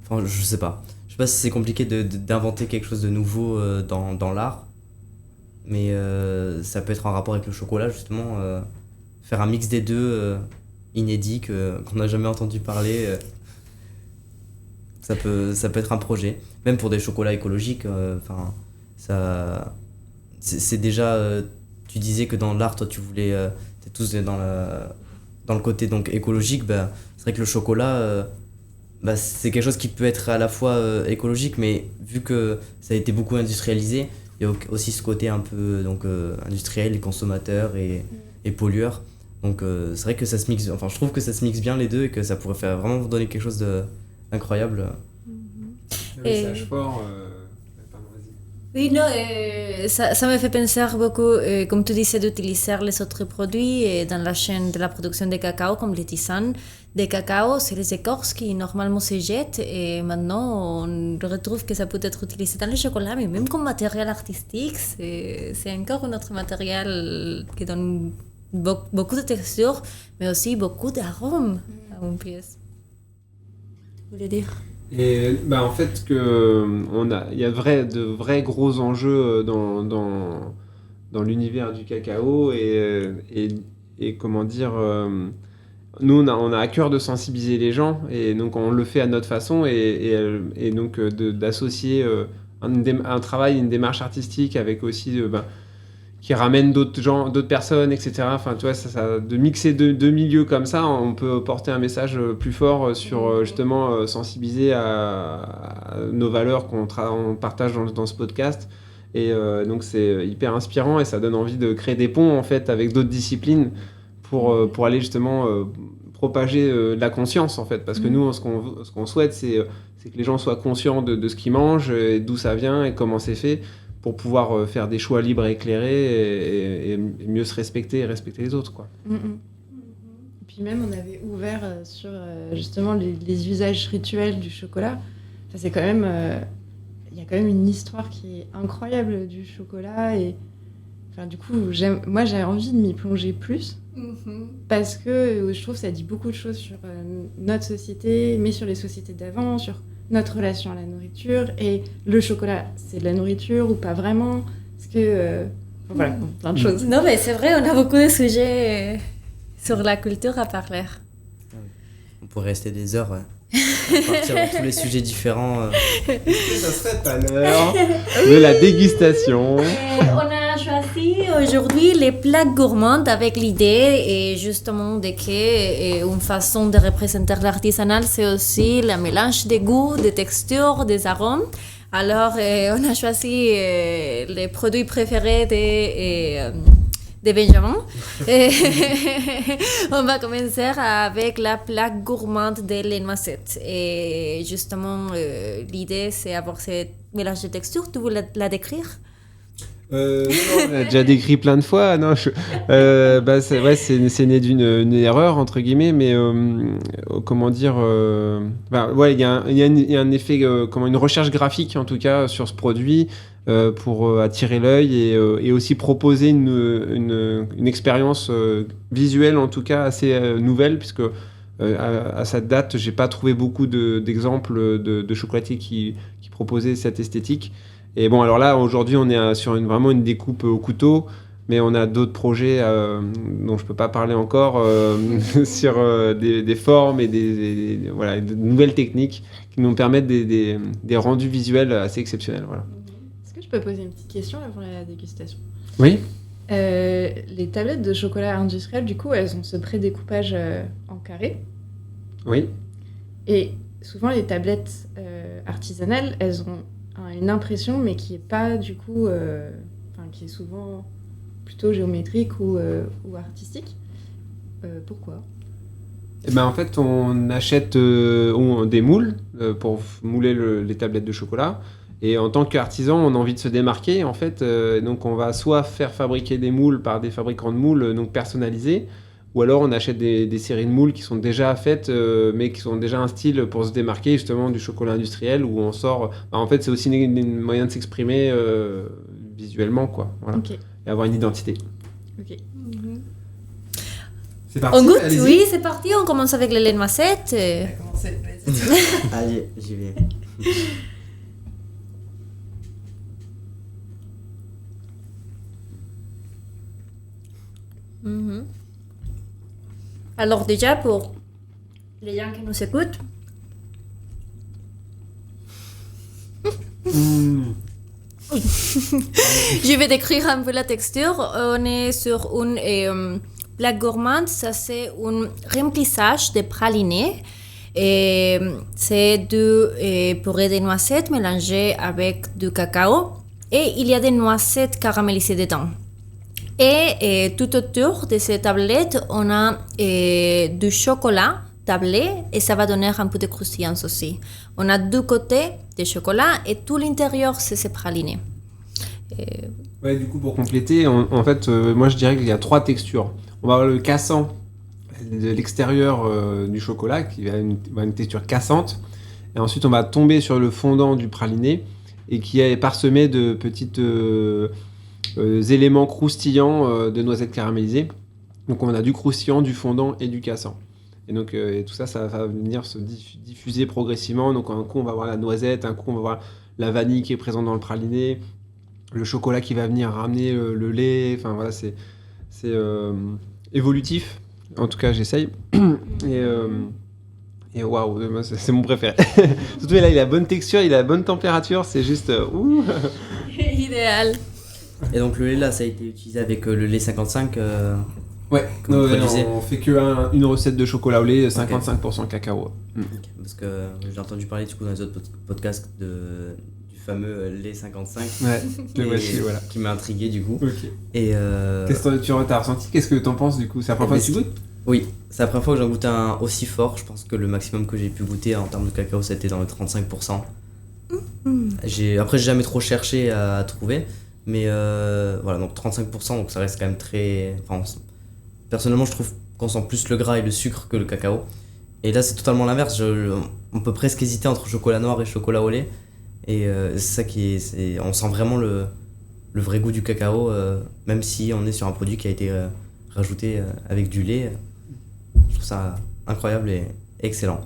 Enfin, je sais pas si c'est compliqué d'inventer quelque chose de nouveau dans l'art, mais ça peut être en rapport avec le chocolat justement, faire un mix des deux inédit qu'on n'a jamais entendu parler, ça peut être un projet, même pour des chocolats écologiques, ça... C'est déjà, tu disais que dans l'art, toi tu voulais, t'es tous dans le côté donc écologique, c'est vrai que le chocolat, c'est quelque chose qui peut être à la fois écologique, mais vu que ça a été beaucoup industrialisé, il y a aussi ce côté un peu donc, industriel, les consommateurs et pollueurs. Donc c'est vrai que ça se mixe, je trouve que ça se mixe bien les deux et que ça pourrait vraiment vous donner quelque chose d'incroyable. Un message fort. Oui, non, ça me fait penser beaucoup, comme tu disais, d'utiliser les autres produits dans la chaîne de la production de cacao, comme les tisanes de cacao, c'est les écorces qui normalement se jettent et maintenant on retrouve que ça peut être utilisé dans le chocolat, mais même comme matériel artistique, c'est encore un autre matériel qui donne beaucoup de texture, mais aussi beaucoup d'arômes à une pièce. Vous voulez dire ? Et en fait il y a de vrais gros enjeux dans l'univers du cacao et comment dire, nous on a à cœur de sensibiliser les gens et donc on le fait à notre façon et donc d'associer un travail, une démarche artistique avec aussi qui ramène d'autres personnes, etc. Enfin, tu vois, de mixer deux milieux comme ça, on peut porter un message plus fort sur justement sensibiliser à nos valeurs qu'on partage dans ce podcast. Et donc c'est hyper inspirant et ça donne envie de créer des ponts en fait avec d'autres disciplines pour aller justement propager la conscience en fait. Parce que nous, ce qu'on souhaite, c'est que les gens soient conscients de ce qu'ils mangent, et d'où ça vient et comment c'est fait, pour pouvoir faire des choix libres et éclairés et mieux se respecter et respecter les autres, quoi. Et puis même, on avait ouvert sur justement les usages rituels du chocolat. Enfin, c'est quand même... Il y a quand même une histoire qui est incroyable du chocolat. Et enfin, du coup, moi, j'ai envie de m'y plonger plus. Parce que je trouve que ça dit beaucoup de choses sur notre société, mais sur les sociétés d'avant, sur notre relation à la nourriture. Et le chocolat, c'est de la nourriture ou pas vraiment? Parce que... voilà, plein de choses. Non, mais c'est vrai, on a beaucoup de sujets sur la culture à parler. On pourrait rester des heures, partir dans tous les sujets différents. Ça serait pas l'heure de la dégustation. On a choisi aujourd'hui les plats gourmands avec l'idée et justement de que une façon de représenter l'artisanal, c'est aussi le mélange des goûts, des textures, des arômes. Alors, on a choisi les produits préférés de Benjamin. On va commencer avec la plaque gourmande de les noisettes. Et justement, l'idée, c'est d'avoir ce mélange de textures. Tu veux la décrire? Non, on l'a déjà décrit plein de fois. Non, c'est né d'une erreur entre guillemets, mais comment dire il y a un effet, une recherche graphique en tout cas sur ce produit pour attirer l'œil et aussi proposer une expérience visuelle en tout cas assez nouvelle puisque à cette date, j'ai pas trouvé beaucoup d'exemples de chocolatiers qui proposaient cette esthétique. Et bon, alors là, aujourd'hui, on est sur vraiment une découpe au couteau, mais on a d'autres projets dont je peux pas parler encore sur des formes et de nouvelles techniques qui nous permettent des rendus visuels assez exceptionnels. Voilà. Est-ce que je peux poser une petite question avant la dégustation ? Oui. Les tablettes de chocolat industriel, du coup, elles ont ce pré-découpage en carré. Oui. Et souvent, les tablettes artisanales, elles ont une impression, mais qui est pas, du coup, qui est souvent plutôt géométrique ou artistique. Pourquoi ? Eh ben, en fait, on achète des moules pour mouler les tablettes de chocolat. Et en tant qu'artisan, on a envie de se démarquer, en fait. Donc, on va soit faire fabriquer des moules par des fabricants de moules donc personnalisés, ou alors on achète des séries de moules qui sont déjà faites, mais qui sont déjà un style pour se démarquer justement du chocolat industriel, où on sort... en fait, c'est aussi un moyen de s'exprimer visuellement, quoi. Voilà. Okay. Et avoir une identité. Ok. C'est parti, On goûte, allez-y. oui, c'est parti. On commence avec le lait de noisette. Allez, j'y vais. Mhm. Alors déjà, pour les gens qui nous écoutent, je vais décrire un peu la texture. On est sur une plaque gourmande. Ça, c'est un remplissage de praliné. Et c'est du purée de noisettes mélangé avec du cacao. Et il y a des noisettes caramélisées dedans. Et tout autour de ces tablettes, on a du chocolat tablé et ça va donner un peu de croustillance aussi. On a deux côtés de chocolat et tout l'intérieur, c'est ces pralinés. Ouais, du coup, pour compléter, en fait, moi je dirais qu'il y a 3 textures. On va avoir le cassant de l'extérieur du chocolat qui a une texture cassante. Et ensuite, on va tomber sur le fondant du praliné et qui est parsemé de petites éléments croustillants de noisettes caramélisées. Donc, on a du croustillant, du fondant et du cassant. Et donc, et tout ça, ça va venir se diffuser progressivement. Donc, un coup, on va voir la noisette, un coup, on va voir la vanille qui est présente dans le praliné, le chocolat qui va venir ramener le lait. Enfin, voilà, c'est évolutif. En tout cas, j'essaye. Et waouh, c'est mon préféré. Surtout là, il a la bonne texture, il a la bonne température, c'est juste ouh. Idéal. Et donc le lait là, ça a été utilisé avec le lait 55. Ouais, on fait que une recette de chocolat au lait, 55% cacao. Okay. Parce que j'ai entendu parler du coup dans les autres podcasts du fameux lait 55. Ouais, le voici, voilà. Qui m'a intrigué du coup. Ok. Et qu'est-ce que tu as ressenti ? Qu'est-ce que tu en penses du coup ? C'est la première fois que tu goûtes ? Oui, c'est la première fois que j'en goûte un aussi fort. Je pense que le maximum que j'ai pu goûter en termes de cacao, c'était dans le 35%. Après, j'ai jamais trop cherché à trouver. Mais voilà, donc 35%, donc ça reste quand même très... Enfin, personnellement, je trouve qu'on sent plus le gras et le sucre que le cacao. Et là, c'est totalement l'inverse. On peut presque hésiter entre chocolat noir et chocolat au lait. Et c'est ça qui est... On sent vraiment le vrai goût du cacao, même si on est sur un produit qui a été rajouté avec du lait. Je trouve ça incroyable et excellent.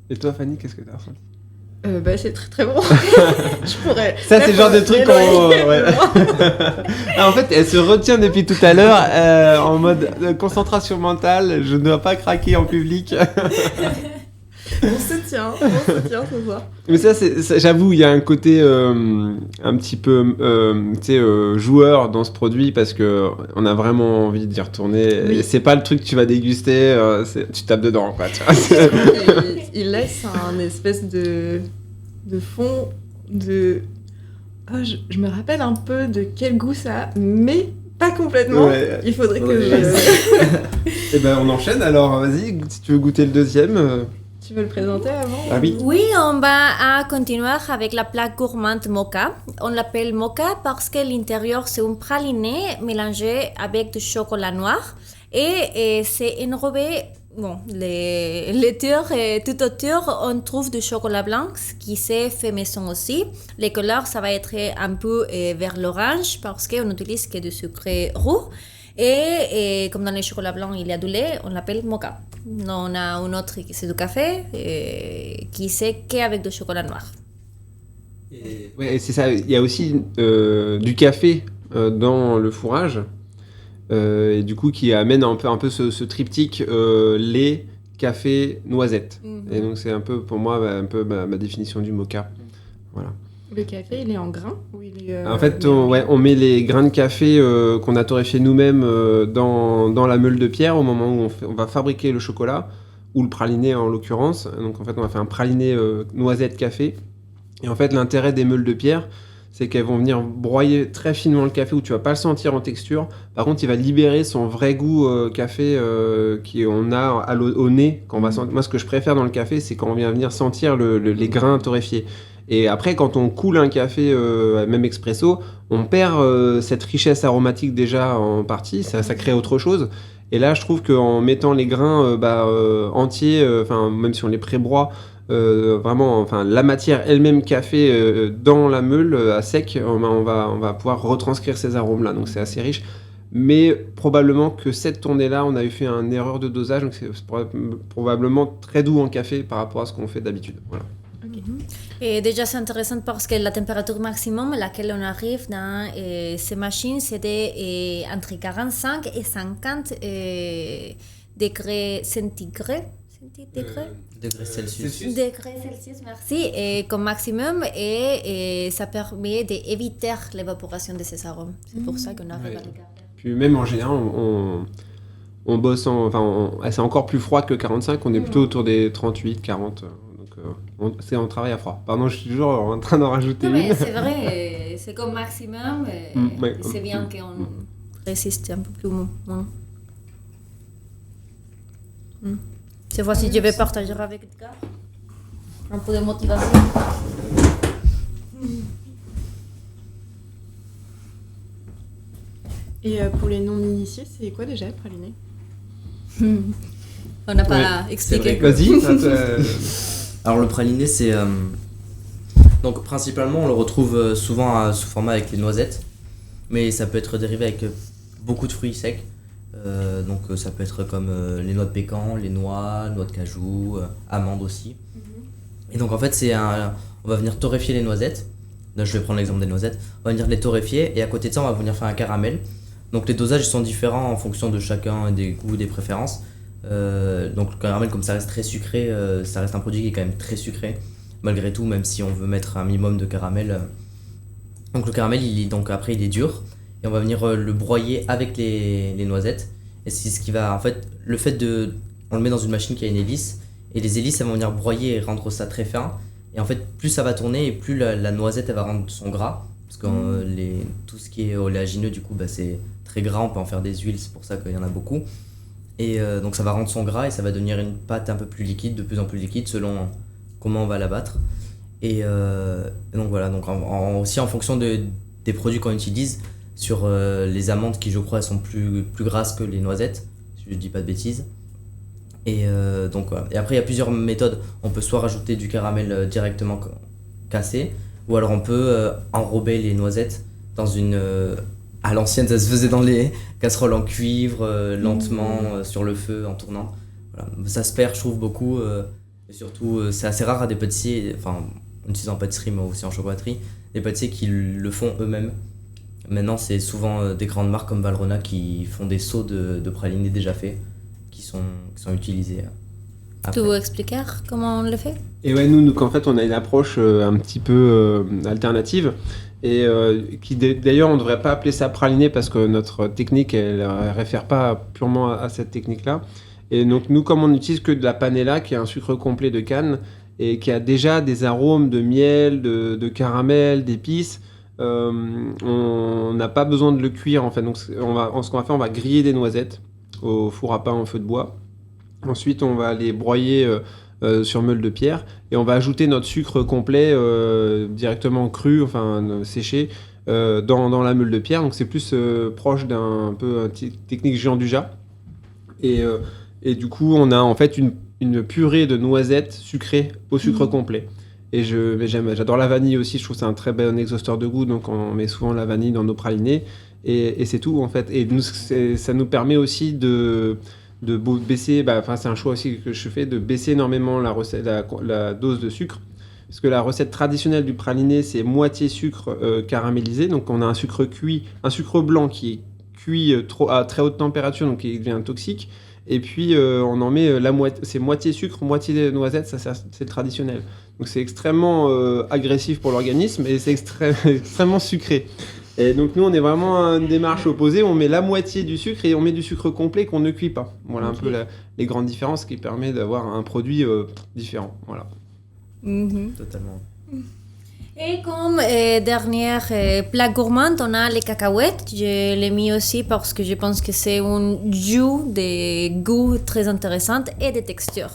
Et toi, Fanny, qu'est-ce que tu as ressenti ? C'est très très bon. Je pourrais. Ça, c'est le genre de truc en fait, elle se retient depuis tout à l'heure en mode concentration mentale. Je ne dois pas craquer en public. On se tient ce soir. Mais ça, j'avoue, il y a un côté un petit peu joueur dans ce produit parce que on a vraiment envie d'y retourner. Oui. Et c'est pas le truc que tu vas déguster, tu tapes dedans, quoi. Tu vois. Il laisse un espèce de fond de... Oh, je me rappelle un peu de quel goût ça a, mais pas complètement. Ouais. Il faudrait que je... Et ben on enchaîne alors, vas-y, si tu veux goûter le deuxième. Tu veux le présenter avant? Ah oui. Oui, on va à continuer avec la plaque gourmande mocha. On l'appelle mocha parce que l'intérieur c'est un praliné mélangé avec du chocolat noir et c'est enrobé. Bon, les tours et tout autour, on trouve du chocolat blanc qui s'est fait maison aussi. Les couleurs, ça va être un peu vers l'orange parce qu'on utilise que du sucre roux. Et comme dans les chocolats blancs, il y a du lait, on l'appelle mocha. On a un autre qui c'est du café, qui c'est qu'avec du chocolat noir. Ouais, c'est ça. Il y a aussi du café dans le fourrage. Et du coup qui amène un peu ce triptyque lait, café, noisette. Et donc c'est un peu pour moi un peu ma définition du mocha. Voilà. Le café, il est en grains ou il est, En fait, on met les grains de café qu'on a torréfiés nous-mêmes dans la meule de pierre au moment où on va fabriquer le chocolat ou le praliné en l'occurrence. Donc en fait, on va faire un praliné noisette café. Et en fait, l'intérêt des meules de pierre, c'est qu'elles vont venir broyer très finement le café où tu vas pas le sentir en texture. Par contre, il va libérer son vrai goût café qu'on a au nez. Quand on va moi, ce que je préfère dans le café, c'est quand on vient venir sentir les grains torréfiés. Et après, quand on coule un café, même expresso, on perd cette richesse aromatique déjà en partie. Ça crée autre chose. Et là, je trouve qu'en mettant les grains entiers, même si on les prébroie, vraiment, la matière elle-même café dans la meule à sec, on va pouvoir retranscrire ces arômes-là. Donc c'est assez riche. Mais probablement que cette tournée-là, on a eu fait une erreur de dosage. Donc c'est probablement très doux en café par rapport à ce qu'on fait d'habitude. Voilà. Et déjà, c'est intéressant parce que la température maximum à laquelle on arrive dans ces machines, c'était entre 45 et 50 degrés centigrés. Degrés Celsius. Degrés Celsius, merci. Et comme maximum, et ça permet d'éviter l'évaporation de ces arômes. C'est pour ça qu'on arrive à les garder. Puis même en général, on bosse c'est encore plus froid que 45, on est plutôt autour des 38, 40. On travaille à froid. Pardon, je suis toujours en train d'en rajouter une. Mais c'est vrai, c'est comme maximum. C'est bien qu'on résiste un peu plus moins. Cette fois-ci, je vais partager avec Edgar un peu de motivation. Et pour les non-initiés, c'est quoi déjà le praliné? On n'a pas expliqué. Vas-y. Alors le praliné, c'est donc principalement on le retrouve souvent sous format avec les noisettes, mais ça peut être dérivé avec beaucoup de fruits secs. Donc ça peut être comme les noix de pécan, les noix de cajou, amandes aussi. Et donc en fait on va venir torréfier les noisettes. Là, je vais prendre l'exemple des noisettes. On va venir les torréfier et à côté de ça on va venir faire un caramel. Donc les dosages sont différents en fonction de chacun des goûts, des préférences. Donc le caramel, comme ça reste très sucré, ça reste un produit qui est quand même très sucré malgré tout, même si on veut mettre un minimum de caramel. Donc le caramel, après il est dur et on va venir le broyer avec les noisettes. Et c'est ce qui va, en fait, on le met dans une machine qui a une hélice et les hélices elles vont venir broyer et rendre ça très fin. Et en fait, plus ça va tourner et plus la noisette elle va rendre son gras, parce que tout ce qui est oléagineux du coup c'est très gras, on peut en faire des huiles, c'est pour ça qu'il y en a beaucoup. Et donc ça va rendre son gras et ça va devenir une pâte un peu plus liquide, de plus en plus liquide selon comment on va la battre. Et donc voilà, donc aussi en fonction des produits qu'on utilise, sur les amandes qui je crois elles sont plus grasses que les noisettes, si je dis pas de bêtises. Et donc voilà. Et après il y a plusieurs méthodes, on peut soit rajouter du caramel directement cassé, ou alors on peut enrober les noisettes dans une... à l'ancienne, ça se faisait dans les casseroles en cuivre, lentement, sur le feu, en tournant. Voilà. Ça se perd, je trouve, beaucoup. Et surtout, c'est assez rare à des pâtissiers, enfin, en utilisant en pâtisserie, mais aussi en chocolaterie, des pâtissiers qui le font eux-mêmes. Maintenant, c'est souvent des grandes marques comme Valrhona qui font des seaux de pralinés déjà faits, qui sont utilisés. Tu veux expliquer comment on le fait? Et ouais, nous en fait, on a une approche un petit peu alternative. Et qui d'ailleurs on ne devrait pas appeler ça praliné parce que notre technique elle réfère pas purement à cette technique là. Et donc nous, comme on n'utilise que de la panela qui est un sucre complet de canne et qui a déjà des arômes de miel, de caramel, d'épices, on n'a pas besoin de le cuire en fait. Donc ce qu'on va faire, on va griller des noisettes au four à pain en feu de bois. Ensuite on va les broyer sur meule de pierre. Et on va ajouter notre sucre complet directement cru, enfin séché, dans la meule de pierre. Donc c'est plus proche d'un peu technique Jean Dujat. Et du coup, on a en fait une purée de noisettes sucrées au sucre complet. Et j'adore la vanille aussi, je trouve que c'est un très bon exhausteur de goût, donc on met souvent la vanille dans nos pralinés. Et c'est tout en fait. Et ça nous permet aussi de baisser, c'est un choix aussi que je fais, de baisser énormément la dose de sucre. Parce que la recette traditionnelle du praliné, c'est moitié sucre caramélisé. Donc on a un sucre blanc qui est cuit à très haute température, donc qui devient toxique. Et puis on en met c'est moitié sucre, moitié noisette, ça c'est le traditionnel. Donc c'est extrêmement agressif pour l'organisme et c'est extrêmement sucré. Et donc nous on est vraiment à une démarche opposée, on met la moitié du sucre et on met du sucre complet qu'on ne cuit pas. Voilà un peu les grandes différences qui permettent d'avoir un produit différent. Voilà. Totalement. Et comme dernier plat gourmand, on a les cacahuètes. Je l'ai mis aussi parce que je pense que c'est un jus de goût très intéressant et de texture.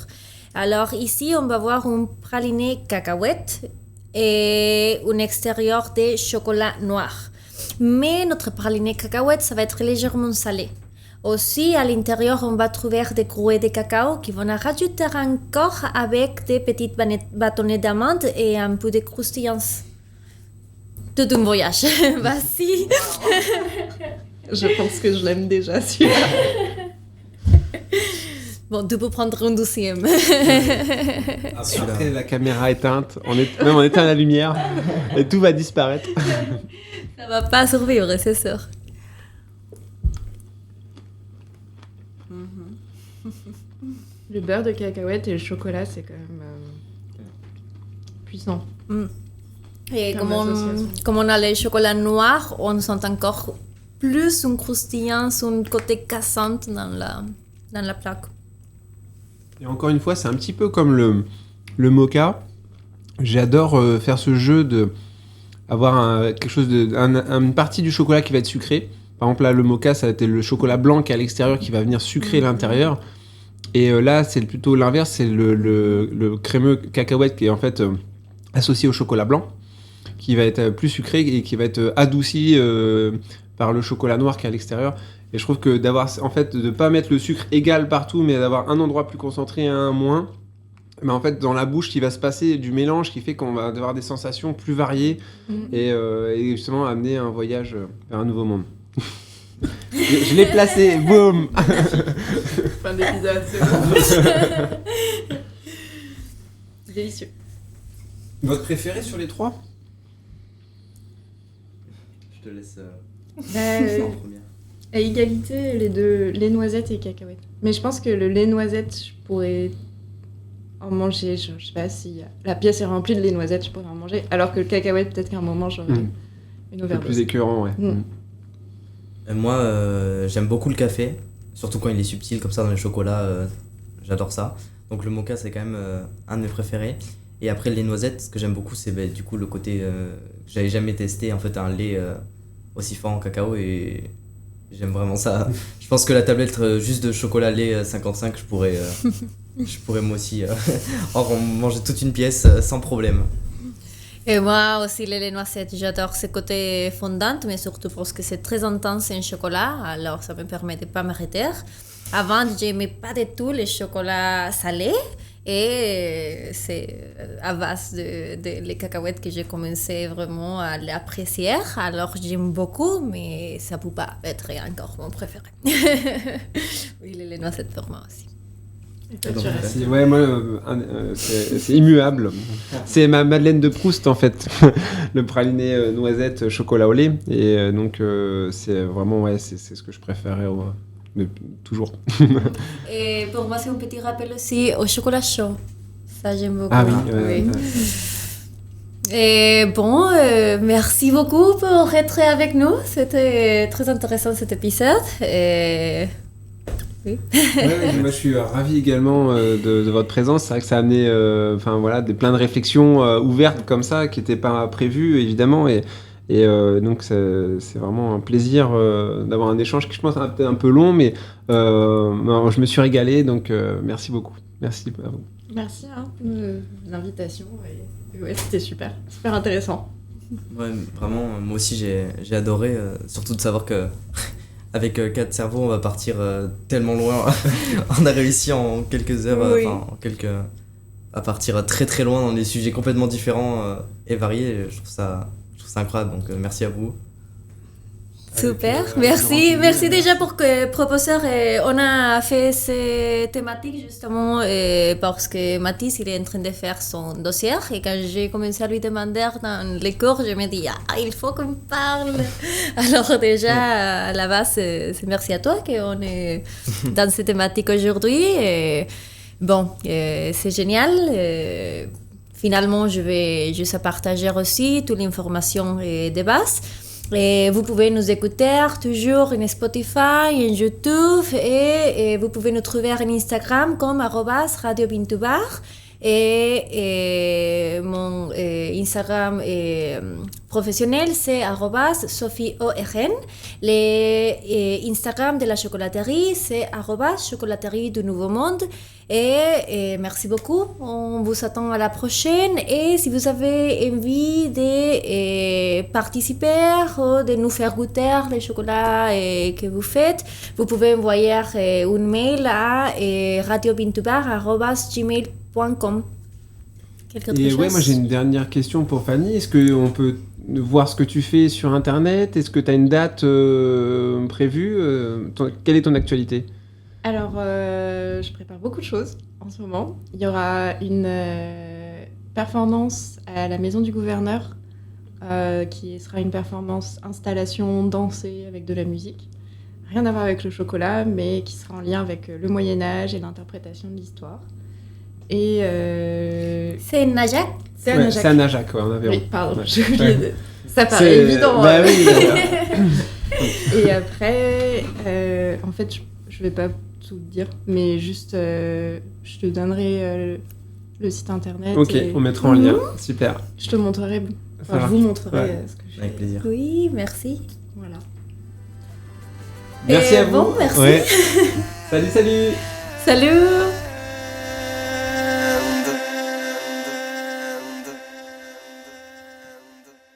Alors ici, on va voir un praliné cacahuète et un extérieur de chocolat noir. Mais notre praliné cacahuète, ça va être légèrement salé. Aussi, à l'intérieur, on va trouver des grouets de cacao qui vont rajouter encore avec des petites bâtonnets d'amandes et un peu de croustillance. Tout un voyage. Vas-y. Je pense que je l'aime déjà, celui-là. Bon, tu peux prendre un deuxième. Après, la caméra éteinte, on éteint la lumière et tout va disparaître. Ça va pas survivre, c'est sûr. Le beurre de cacahuète et le chocolat, c'est quand même puissant. Et comme on a le chocolat noir, on sent encore plus une croustillance, un côté cassant dans la plaque. Et encore une fois, c'est un petit peu comme le mocha. J'adore faire ce jeu de avoir quelque chose une partie du chocolat qui va être sucré. Par exemple, là, le mocha, ça va être le chocolat blanc qui est à l'extérieur qui va venir sucrer l'intérieur. Et là, c'est plutôt l'inverse, c'est le crémeux cacahuète qui est en fait associé au chocolat blanc, qui va être plus sucré et qui va être adouci par le chocolat noir qui est à l'extérieur. Et je trouve que de pas mettre le sucre égal partout, mais d'avoir un endroit plus concentré et un moins, mais en fait, dans la bouche, il va se passer du mélange qui fait qu'on va avoir des sensations plus variées et justement amener un voyage vers un nouveau monde. Je l'ai placé, boum. Fin d'épisode, c'est bon. Délicieux. Votre préféré sur les trois ? Je te laisse en première. À égalité, les deux, lait noisettes et cacahuètes. Mais je pense que le lait noisette, je pourrais en manger. Je sais pas si la pièce est remplie de lait noisette, je pourrais en manger. Alors que le cacahuète, peut-être qu'à un moment, j'aurais une overdose. C'est plus écœurant, ouais. Moi, j'aime beaucoup le café, surtout quand il est subtil, comme ça dans les chocolats, j'adore ça. Donc le mocha, c'est quand même un de mes préférés. Et après, le lait noisette, ce que j'aime beaucoup, c'est du coup le côté que j'avais jamais testé, en fait, un lait aussi fort en cacao, et j'aime vraiment ça. Je pense que la tablette juste de chocolat lait 55, je pourrais moi aussi en manger toute une pièce sans problème. Et moi aussi, le lait noisette, j'adore ce côté fondant, mais surtout parce que c'est très intense en chocolat, alors ça me permet de ne pas m'arrêter. Avant, je n'aimais pas du tout le chocolat salé, et c'est à base de les cacahuètes que j'ai commencé vraiment à l'apprécier. Alors j'aime beaucoup, mais ça ne peut pas être encore mon préféré. Oui, le lait noisette pour moi aussi. C'est immuable. C'est ma Madeleine de Proust en fait, le praliné noisette chocolat au lait. Et donc c'est vraiment c'est ce que je préférais toujours. Et pour moi c'est un petit rappel aussi au chocolat chaud. Ça j'aime beaucoup. Ah oui. Et bon, merci beaucoup pour être avec nous. C'était très intéressant cet épisode. Et oui. Moi je suis ravi également de votre présence. C'est vrai que ça a amené plein de réflexions ouvertes comme ça qui n'étaient pas prévues évidemment, et Et donc c'est vraiment un plaisir d'avoir un échange qui je pense peut-être un peu long, mais je me suis régalé, donc merci beaucoup. Merci à vous. Merci de l'invitation. Et ouais, c'était super intéressant. Ouais, vraiment, moi aussi j'ai adoré, surtout de savoir que avec 4 cerveaux on va partir tellement loin. On a réussi en quelques heures, Oui. à partir très très loin dans des sujets complètement différents et variés. Je trouve ça incroyable, donc merci à vous. Super, Avec, merci. grand Merci plaisir. déjà pour que professeur, on a fait ces thématiques justement parce que Mathis, il est en train de faire son dossier et quand j'ai commencé à lui demander dans les cours, je me dis, il faut qu'on parle. Alors déjà, à la base, c'est merci à toi qu'on est dans ces thématiques aujourd'hui. Et bon, c'est génial. Finalement, je vais juste partager aussi toute l'information de base. Et vous pouvez nous écouter toujours en Spotify, en YouTube et vous pouvez nous trouver en Instagram comme @Radio Bintubar. Et mon Instagram professionnel c'est @SophieORN. Instagram de la chocolaterie c'est @chocolaterie du Nouveau Monde. Et merci beaucoup. On vous attend à la prochaine. Et si vous avez envie de participer ou de nous faire goûter les chocolats que vous faites, vous pouvez envoyer un mail à radiobintubar@gmail.com. Quelque autre Et chose? ouais, moi j'ai une dernière question pour Fanny. Est-ce qu'on peut voir ce que tu fais sur Internet? Est-ce que tu as une date prévue? Quelle est ton actualité? Alors, je prépare beaucoup de choses en ce moment. Il y aura une performance à la Maison du Gouverneur qui sera une performance installation dansée avec de la musique. Rien à voir avec le chocolat, mais qui sera en lien avec le Moyen-Âge et l'interprétation de l'histoire. Et C'est Najak. c'est à Ouais, Najac. c'est à Najac, ouais, en Aveyron. Oui, pardon, Ouais. j'ai oublié de... Ça paraît C'est- évident. Bah oui, Et après, en fait, je vais pas tout dire, mais juste, je te donnerai le site internet. ok, et on mettra en lien. Super. je te montrerai, Ça je marche. vous montrerai Ouais. ce que je fais. Avec plaisir. Oui, merci. Voilà. Merci Et à vous. bon, merci. Ouais. Salut, salut. Salut.